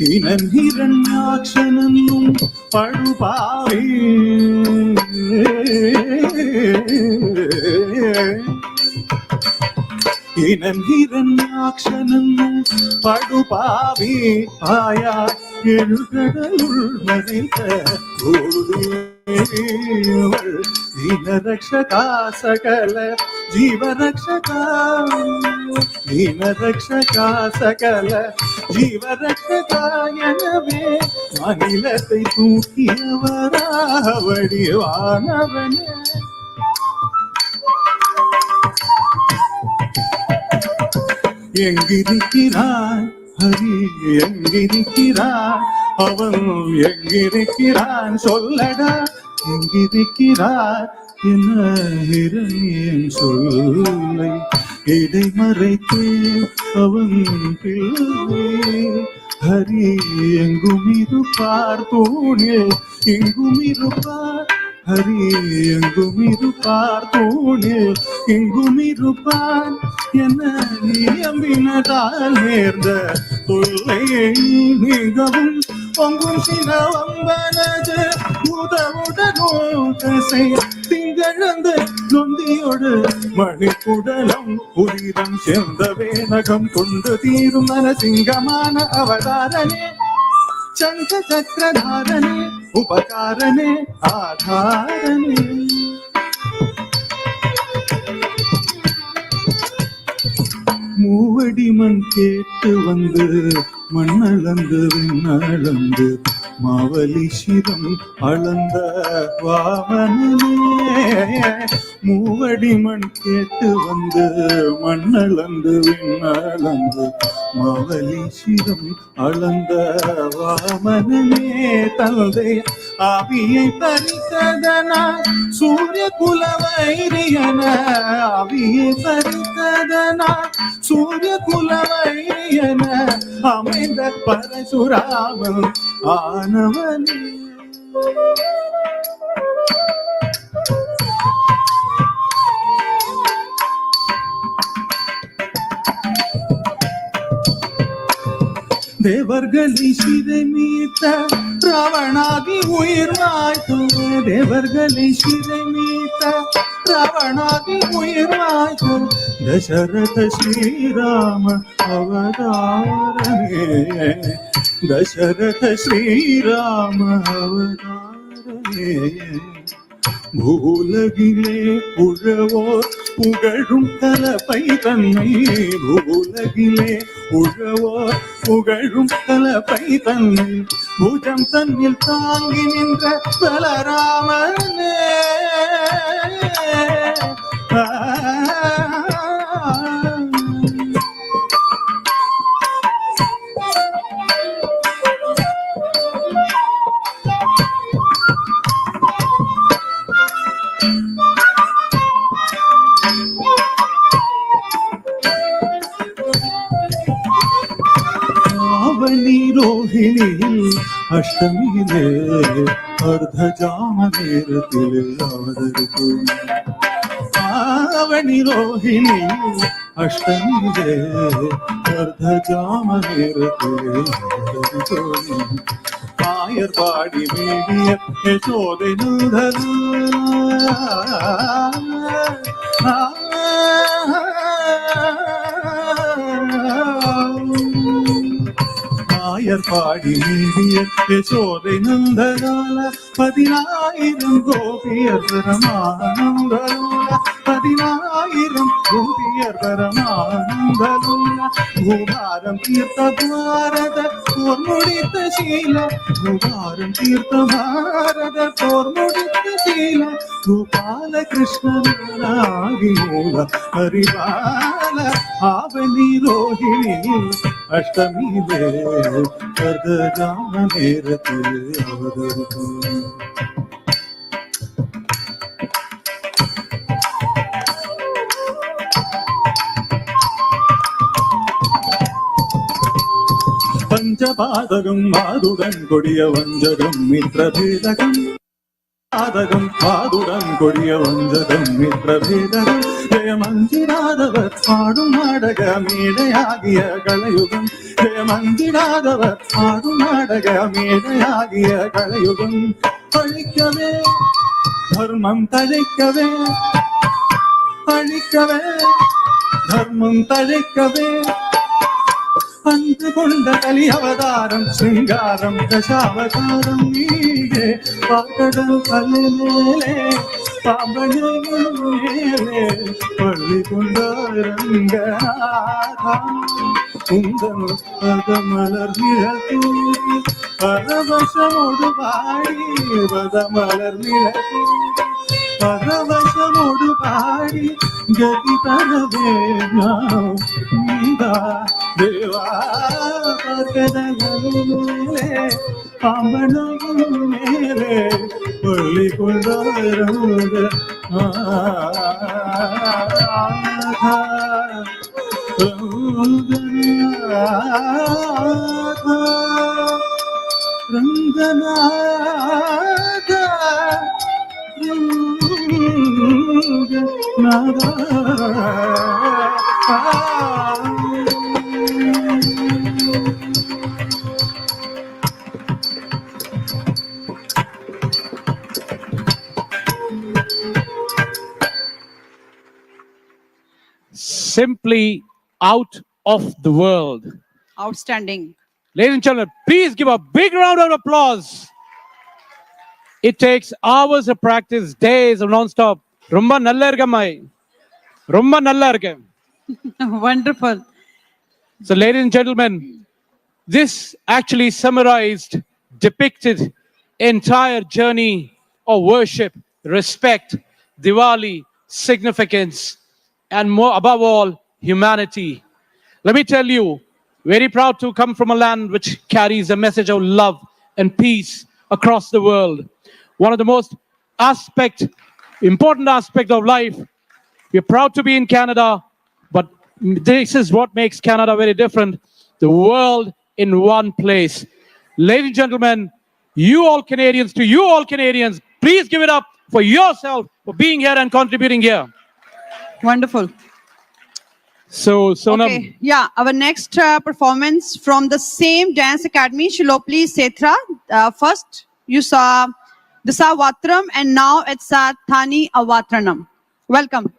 இனன் ஹிரண்யாக்ஷனும் படுபாவே இனன் ஹிரண்யாக்ஷனும் படுபாவே ஆயா எழுகடலுள் மறைந்த दीनरक्षका सकल जीवरक्षका दीनरक्षका सकल जीवरक्षका எனவே அகிலத்தை தூக்கியவராக வடிவானவனே எங்கிருக்கிறான் ஹரி எங்கிருக்கிறான் அவன் எங்கிருக்கிறான் சொல்லடா எங்கிருக்கிறார் என இரணியன் சொல்லை இடை மறைத்து அவன் பிள்ளை ஹரி எங்கும் இருப்பார் தூணில் எங்கும் இருப்பார் ஹரி எங்கும் இருப்பார் தூணில் எங்கும் இருப்பார் என நியம்பினதால் நேர்ந்த தொல்லையை மிகவும் பொங்கும் சினவம்பனது உதவுடனோசை திங்களந்து நொந்தியோடு மணிக்குடலம் உயிரம் சேர்ந்தவே நகம் கொண்டு தீரும் நரசிங்கமான அவதாரனே சங்க சக்கரதாரனே உபகாரனே ஆதாரனே மூவடி மண் கேட்டு வந்து மண்ணளந்து விண்ணளந்து மாவலி சிரம் அளந்த வாமனே மூவடி மண் கேட்டு வந்து மண்ணளந்து விண்ணளந்து மாவலி சிரம் அளந்த வாமனே தந்தை ஆவியை பறித்ததனா சூரிய குலவைரியன ஆவியை பறித்ததனா சூரிய குலவைரியன அமைந்த பரசுராமன் ஆனவனே தேவர்களை சிறை மீட்ட ராவணாகி உயிர் மாய்த்து தேவர்களை சிறை மீட்ட ராவணாகி உயிர் மாய்த்து தசரத ஸ்ரீராம அவதாரமே தசரத ஸ்ரீராம அவதாரமே பூலகிலே உழவோர் புகழும் கலப்பை தன்னை பூலகிலே உழவோர் புகழும் கலப்பை தன்னை பூஜம் தன்னில் தாங்கி நின்ற பலராமனே ரோஹிணியில் அஷ்டமியிலே அர்த்தஜாம நேரத்தில் அவதரிக்கும் ஆவணி ரோஹிணியில் அஷ்டமியிலே அர்த்தஜாம நேரத்தில் அவதரிக்கும் ஆயர் பாடி மேடிய யசோதை நூதல் ஆயர் പാടി നേടിയ യശോദ നന്ദലാല 10,000 ഗോപിയർ പരമാനന്ദലോല 10,000 ഗോപിയർ പരമാനന്ദലോല ഭൂഭാരം തീർത്ത ഭാരത പോർമുടിത്ത ശീല ഭൂഭാരം തീർത്ത ഭാരത പോർമുടിത്ത ശീല ഗോപാലകൃഷ്ണനാദിമൂല ഹരിബാല ആവലി രോഹിണി അഷ്ടമി കർദജാമ നേരത്തിൽ അവതരിക്കും. പഞ്ചപാതകം മാതുടൻ കൊടിയ വഞ്ചകം മിത്രഭേദകം പാതകം പാതുടൻ കൊടിയ വഞ്ചകം മിത്രഭേദകം ജയമഞ്ചിരാതവർ പാടും നാടകമേടയാകിയ കളയുഗം ജയമഞ്ചിരാതവർ പാടും നാടകമേടയാകിയ കളയുഗം അഴിക്കവേ ധർമ്മം തഴയ്ക്കവേ അഴിക്കവേ ധർമ്മം തഴയ്ക്കവേ പണ്ടുകൊണ്ട കലി അവതാരം ശൃംഗാരം ദശാവതാരം നീകെ പാകടൽ കല്ലേലേ പാമ്പനേലേ പള്ളികൊണ്ട രംഗനാഥ കുന്തം പദമലർ നിഴൽത്തൂരി പരവശമോട് പാടി പദമലർ നിഴൽത്തൂരി പരവശമോട് പാടി ഗതി തരവേ ദേവാ പകടലേ പാമ്പനേലേ പള്ളികൊണ്ടാരംഗ Ranganatha Simply out of the world. Outstanding. Ladies and gentlemen, please give a big round of applause. It takes hours of practice, days of non-stop. Rumba nalla irukka mai. Rumba nalla irukku. Wonderful. So, ladies and gentlemen, this actually summarized, depicted entire journey of worship, respect, Diwali, significance, and more above all, humanity. Let me tell you, very proud to come from a land which carries a message of love and peace across the world. One of the most important aspect of life. We're proud to be in Canada, but this is what makes Canada very different. The world in one place. Ladies and gentlemen, you all Canadians, to you all Canadians, please give it up for yourself for being here and contributing here. Wonderful. So, Sonam. Okay. Yeah, our next performance from the same dance academy, Shilopli Setra. First, you saw Disa Vatram, and now it's Thani Avatranam. Welcome.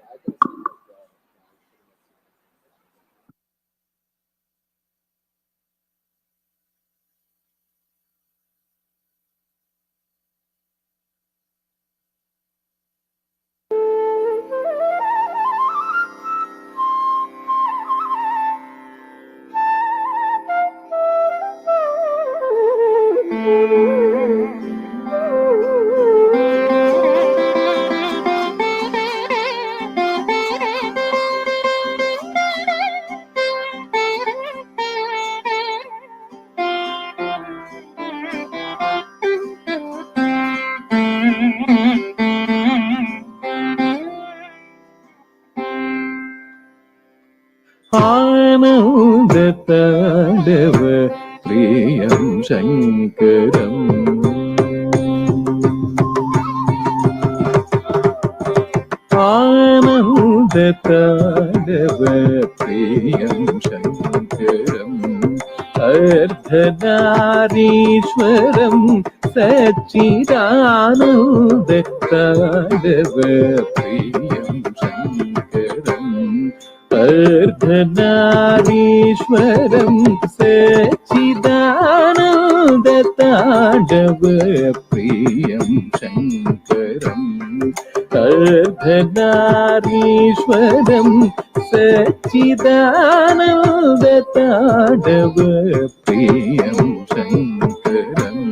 ആനന്ദതാണ്ഡവ പ്രിയം ശങ്കരം ആനന്ദതാണ്ഡവ പ്രിയം ശങ്കരം അർദ്ധനാരീശ്വരം സച്ചിദാനന്ദതാണ്ഡവ പ്രിയം ശങ്കരം अर्धनारीश्वरं सच्चिदानन्दताण्डव प्रियं शङ्करम् अर्धनारीश्वरं सच्चिदानन्दताण्डव प्रियं शङ्करम्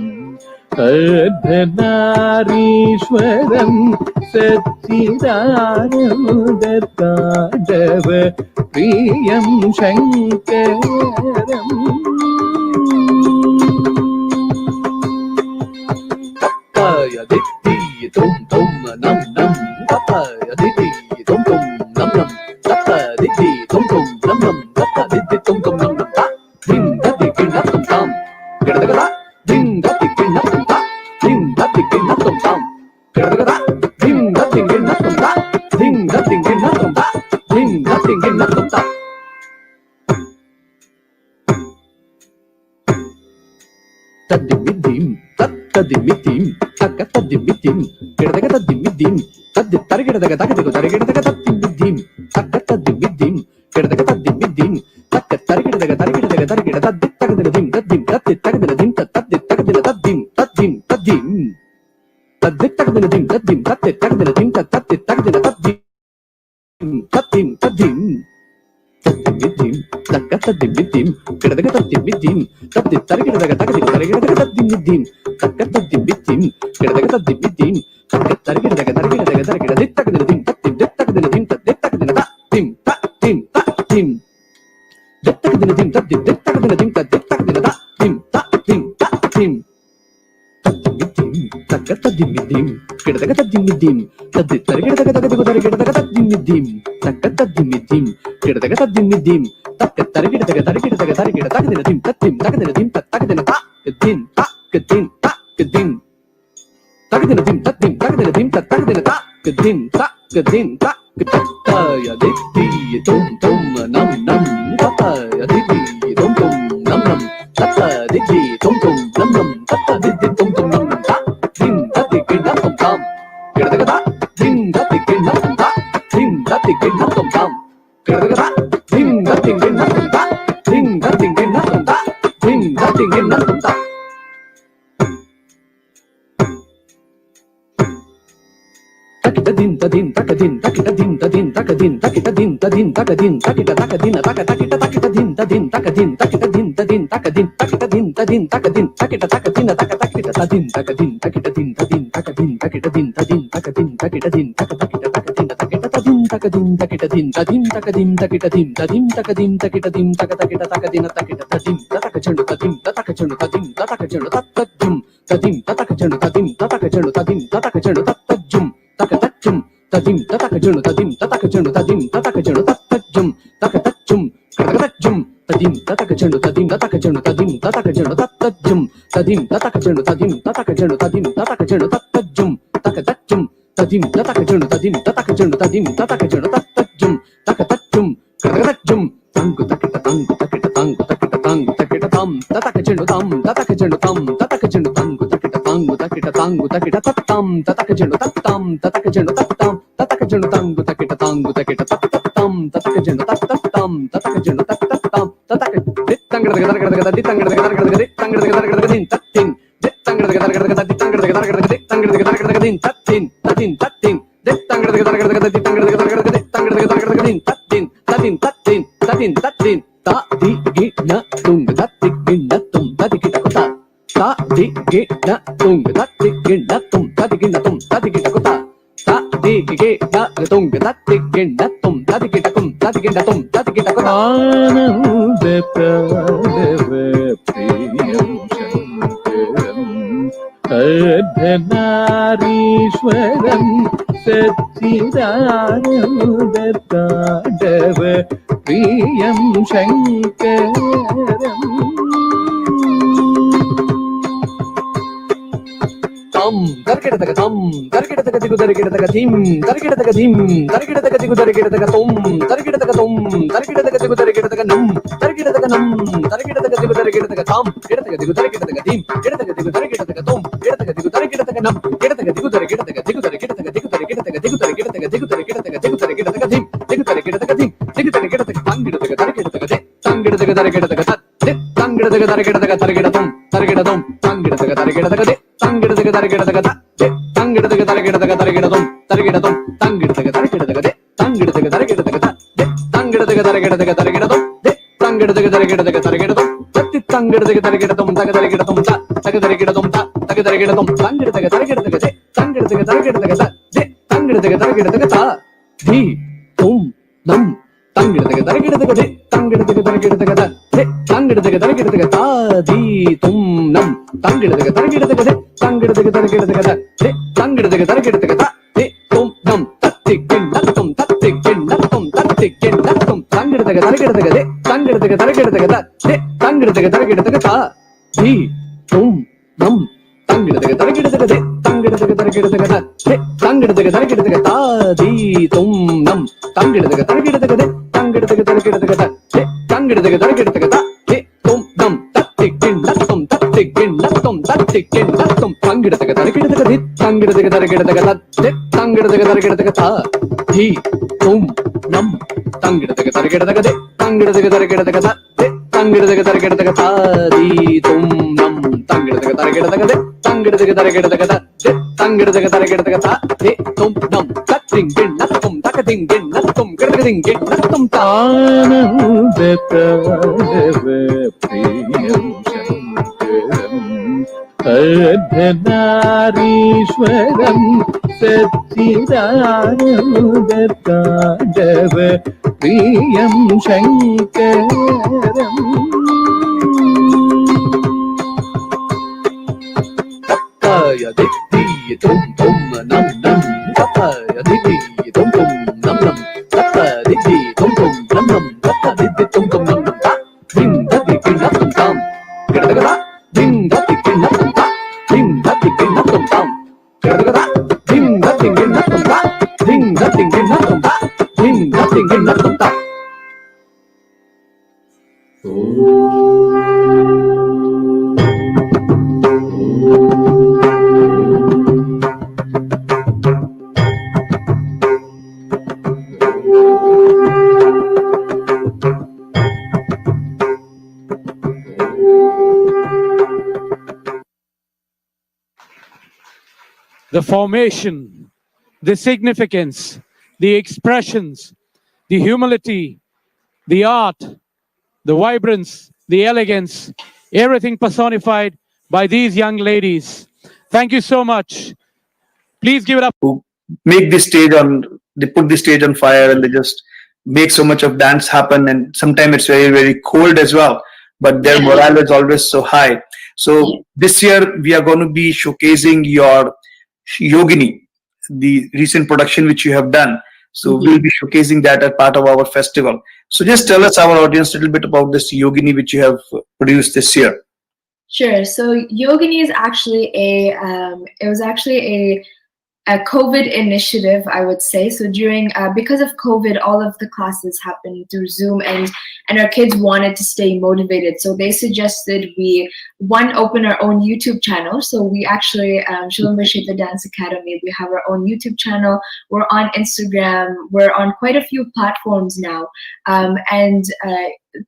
अर्धनारीश्वरं सच्चिदानन्दताण्डव प्रियं शङ्करम् Papaya diddy dum dum num num. Papaya diddy dum dum num num. Papaya diddy dum dum num num. Papaya diddy dum dum num num. Ta ding da ding da dum dum. Gada da da ding da ding da dum dum. Ding da ding da dum dum. Gada da da ding da ding da dum dum. Ding da ding da dum dum. Ding da ding da dum dum. Tadimidim, tadimidim, takatadimidim, kedakatadimidim, taditarigadagatagadigo, tarigadagatadimidim, takatadimidim, kedakatadimidim, takatarigadagatarigadagatarigadatadim, tadim, tatitagadadim, tatitagadadim, tadim, tadim, taditagadadim, tadim, tatitagadadim, tatitagadadim, tadim, tadim. Tadimidim, takatadimidim, kedakatadimidim, taditarigadagatagadigo, takatadimidim, kedakatadimidim, takatarigadagatarigadagatarigadatadim, tadim, ditagadadim, taditagadadim, tadim, tadim, ditagadadim, tadim, ditagadadim, taditagadadim, tadim, tadim. Tadimidim, takatadimidim, kedakatadimidim, taditarigadagatagadigo, takatadimidim, kedakatadimidim, takatarigadagatarigadagatarigadatadim, tadim, tagadadim, tatagadadim, takadim, takadim, takadim, tagadadim, tadim, tagadadim, tatagadadim, takadim, takadim, takataya diddy dum dum nam nam. Papaya diddy dum dum nam nam. Papaya diddy dum dum nam nam. Papaya diddy dum dum nam nam. Ta ding da ding da dum dum. Gada gada ding da ding da dum dum. Ding da ding da dum dum. Gada gada ding da ding da dum dum. Ding da ding da dum dum. Ding da ding da dum dum. Takitadin tadin takadin takitadin tadin takadin takitadin tadin takadin takita takadin takita takitadin tadin takadin takitadin tadin takadin takitadin tadin takadin takita takadin takita tadin takadin takitadin tadin takadin takitadin tadin takadin takitadin takita takadin takita tadin takadin takitadin tadin takadin takitadin tadin takadin takitadin takita takadin takita tadin tatakachanu tadin tatakachanu tadin tatakachanu tatajum tadin tatakachanu tadin tatakachanu tadin tatakachanu tatajum takatachum tadim tatakajunu tadim tatakajunu tadim tatakajunu tatajum takatachum takatachum tadim tatakajunu tadim tatakajunu tadim tatakajunu tatajum tadim tatakajunu tadim tatakajunu tadim tatakajunu tatajum takatachum tadim tatakajunu tadim tatakajunu tadim tatakajunu tatajum takatachum takatachum tangu takita tangu takita tangu takita tangu takita tam tatakajunu tam tatakajunu tam tatakajunu tangu takita tangu takita tangu takita tatam tatakajunu tatam tatakajunu tatam tatakajunu tangu takita tangu takita tatam tatakajunu tatam tatakajunu tatam tatakajunu ditangradagadargadagadi tatin ditangradagadargadagadi tatin tatin tatin tatin ditangradagadargadagadi tatin tatin tatin tatin tatin ta di gi na tung da ti gi na tum ta di gi ta ko ta ta di gi na tung da ti gi na tum ta di gi na tum ta di gi ta ko ta ta di gi na tung da ti gi na tum ta di gi ta kum ta di gi na tum ta di gi ta ko ta आनंद प्रदव प्रियं शङ्करम् अर्धनारीश्वरं सच्चिदानन्दताण्डव प्रियं शङ्करम् tam dargedadaga tam dargedadaga digu dargedadaga tim dargedadaga dim dargedadaga digu dargedadaga tom dargedadaga tom dargedadaga digu dargedadaga nam dargedadaga nam dargedadaga digu dargedadaga tam gedadaga digu dargedadaga dim gedadaga digu dargedadaga tom gedadaga digu dargedadaga nam gedadaga digu dargedadaga digu dargedadaga digu dargedadaga digu dargedadaga digu dargedadaga digu dargedadaga dim digu dargedadaga dim digu dargedadaga tarigadaga tarigadum tarigadum tangiradaga tarigadaga de tangiradaga tarigadaga da de tangiradaga tarigadaga tarigadum tarigadum tangiradaga tarigadaga de tangiradaga tarigadaga da de tangiradaga tarigadaga tarigadum de tangiradaga tarigadaga tarigadum tatti tangiradaga tarigadum tagadarigadum ta tagadarigadum ta tagadarigadum tangiradaga tarigadaga de tangiradaga tarigadaga da de tangiradaga tarigadaga ta di tum nam tangiradaga tarigadaga de tangiradaga tarigadaga da de tangiradaga tarigadaga ta di tum nam tangiradaga tarigadaga de tangiradaga tarigadaga da de tangiradaga tarigadaga ta de tum nam tattikin nattum tattikin nattum tattikin nattum tangiradaga tarigadaga de tangiradaga tarigadaga da de tangiradaga tarigadaga ta di tum nam tangiradaga tarigadaga de tangiradaga tarigadaga da de tangiradaga tarigadaga ta di tum nam tangiradaga tarigadaga de tangiradaga tarigadaga da de tangiradaga tarigadaga ta de tum nam tattikin nattum tattikin nattum tattikin nattum tangiradaga tarigadaga de tangiradaga tarigadaga da de tangiradaga tarigadaga ta di tum nam tangiradaga tarigadaga de tangiradaga tarigadaga da de tangiradaga tarigadaga ta di tum nam tangiradaga tarigadaga de tangiradaga tarigadaga da de tangiradaga tarigadaga ta de tum nam tatting gin nattum takating gin nattum kirdagading gin nattum अर्धनारीश्वरं सच्चिदानन्दताण्डव प्रियं शङ्करम् tapaya ditti tum tum nam nam tapaya ditti tum tum nam nam tapaya ditti tum tum nam nam tapaya ditti tum tum nam nam ta ding datti kin nattum tam kirdaga ding datti kin nattum ta ding datti kin nattum tam kirdaga ding datti kin nattum ta ding datti kin nattum ta ding datti kin nattum ta The formation, the significance, the expressions, the humility, the art, the vibrance, the elegance, everything personified by these young ladies. Thank you so much. Please give it up. Who make this stage on, they put the stage on fire and they just make so much of dance happen. And sometimes it's very, very cold as well, but their morale is always so high. So this year we are going to be showcasing your Yogini, the recent production which you have done. So we'll be showcasing that as part of our festival. So just tell us, our audience, a little bit about this Yogini which you have produced this year. Sure. So Yogini is actually it was actually a COVID initiative, I would say. So during, because of COVID, all of the classes happened through Zoom, and our kids wanted to stay motivated. So they suggested we, open our own YouTube channel. So we actually, Shalom Bashita Dance Academy, we have our own YouTube channel. We're on Instagram. We're on quite a few platforms now. And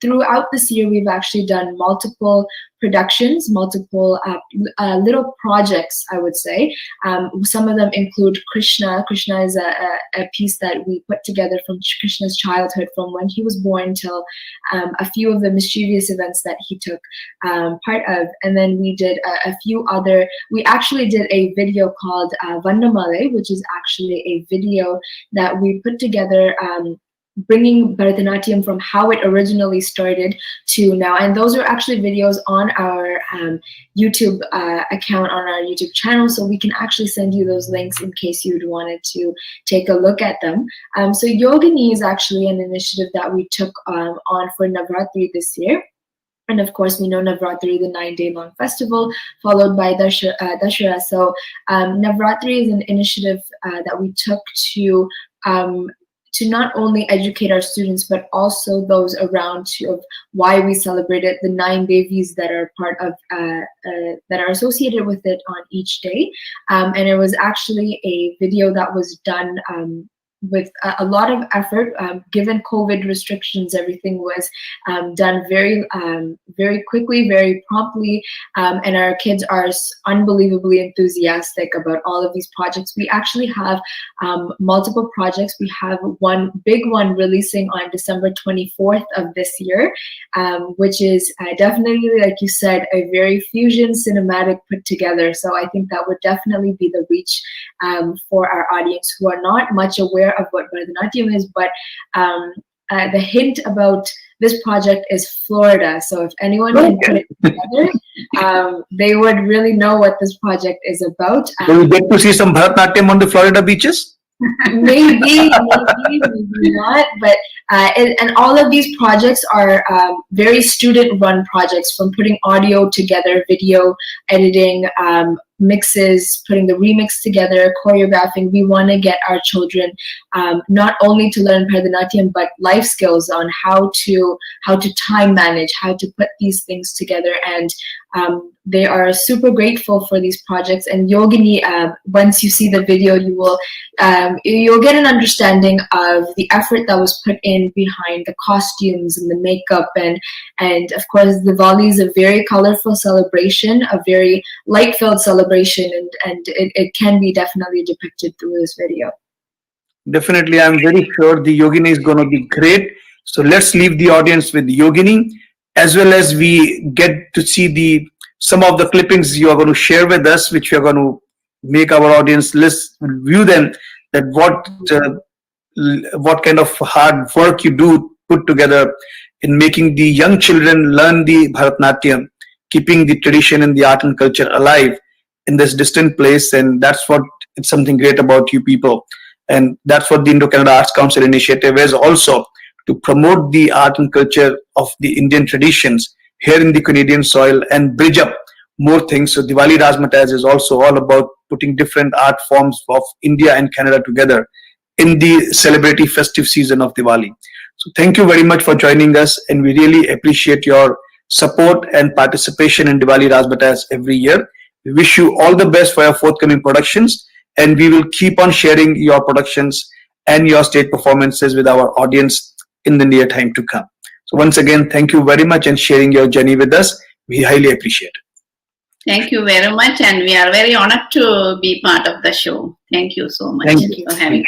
throughout this year, we've actually done multiple productions, multiple little projects, I would say. Some of them include Krishna. Krishna is a piece that we put together from Krishna's childhood, from when he was born till a few of the mischievous events that he took part of. And then we did a few other, we actually did a video called Vandamale, which is actually a video that we put together bringing Bharatanatyam from how it originally started to now. And those are actually videos on our YouTube account, on our YouTube channel, so we can actually send you those links in case you'd wanted to take a look at them. So Yogini is actually an initiative that we took on for Navratri this year. And of course, we know Navratri, the 9-day-long festival, followed by Dashera. So Navratri is an initiative that we took to not only educate our students, but also those around of why we celebrated the 9 Devis that are part of, that are associated with it on each day. And it was actually a video that was done with a lot of effort. Given COVID restrictions, everything was done very quickly, very promptly, and our kids are unbelievably enthusiastic about all of these projects. We actually have multiple projects. We have one big one releasing on December 24th of this year, which is definitely, like you said, a very fusion cinematic put together. So I think that would definitely be the reach for our audience who are not much aware of what Bharatanatyam is, but the hint about this project is Florida. So if anyone can put it together, they would really know what this project is about. So we get to see some Bharatanatyam on the Florida beaches? maybe not, but and all of these projects are very student-run projects, from putting audio together, video editing, mixes, putting the remix together, choreographing. We want to get our children not only to learn Bharatanatyam, but life skills on how to time manage, how to put these things together. And they are super grateful for these projects. And Yogini, once you see the video, you'll get an understanding of the effort that was put in behind the costumes and the makeup, and of course Diwali is a very colorful celebration, a very light-filled celebration, and it can be definitely depicted through this video. Definitely, I'm very sure the Yogini is going to be great. So let's leave the audience with Yogini, as well as we get to see some of the clippings you are going to share with us, which we are going to make our audience view them, that what kind of hard work you do put together in making the young children learn the Bharatanatyam, keeping the tradition and the art and culture alive in this distant place. And that's what it's something great about you people. And that's what the Indo-Canada Arts Council initiative is also, to promote the art and culture of the Indian traditions here in the Canadian soil and bridge up more things. So Diwali RazzMatazz is also all about putting different art forms of India and Canada together in the celebratory festive season of Diwali. So thank you very much for joining us, and we really appreciate your support and participation in Diwali RazzMatazz every year. We wish you all the best for your forthcoming productions, and we will keep on sharing your productions and your stage performances with our audience in the near time to come. So once again, thank you very much and sharing your journey with us. We highly appreciate it. Thank you very much, and we are very honored to be part of the show. Thank you so much Thank you for having us.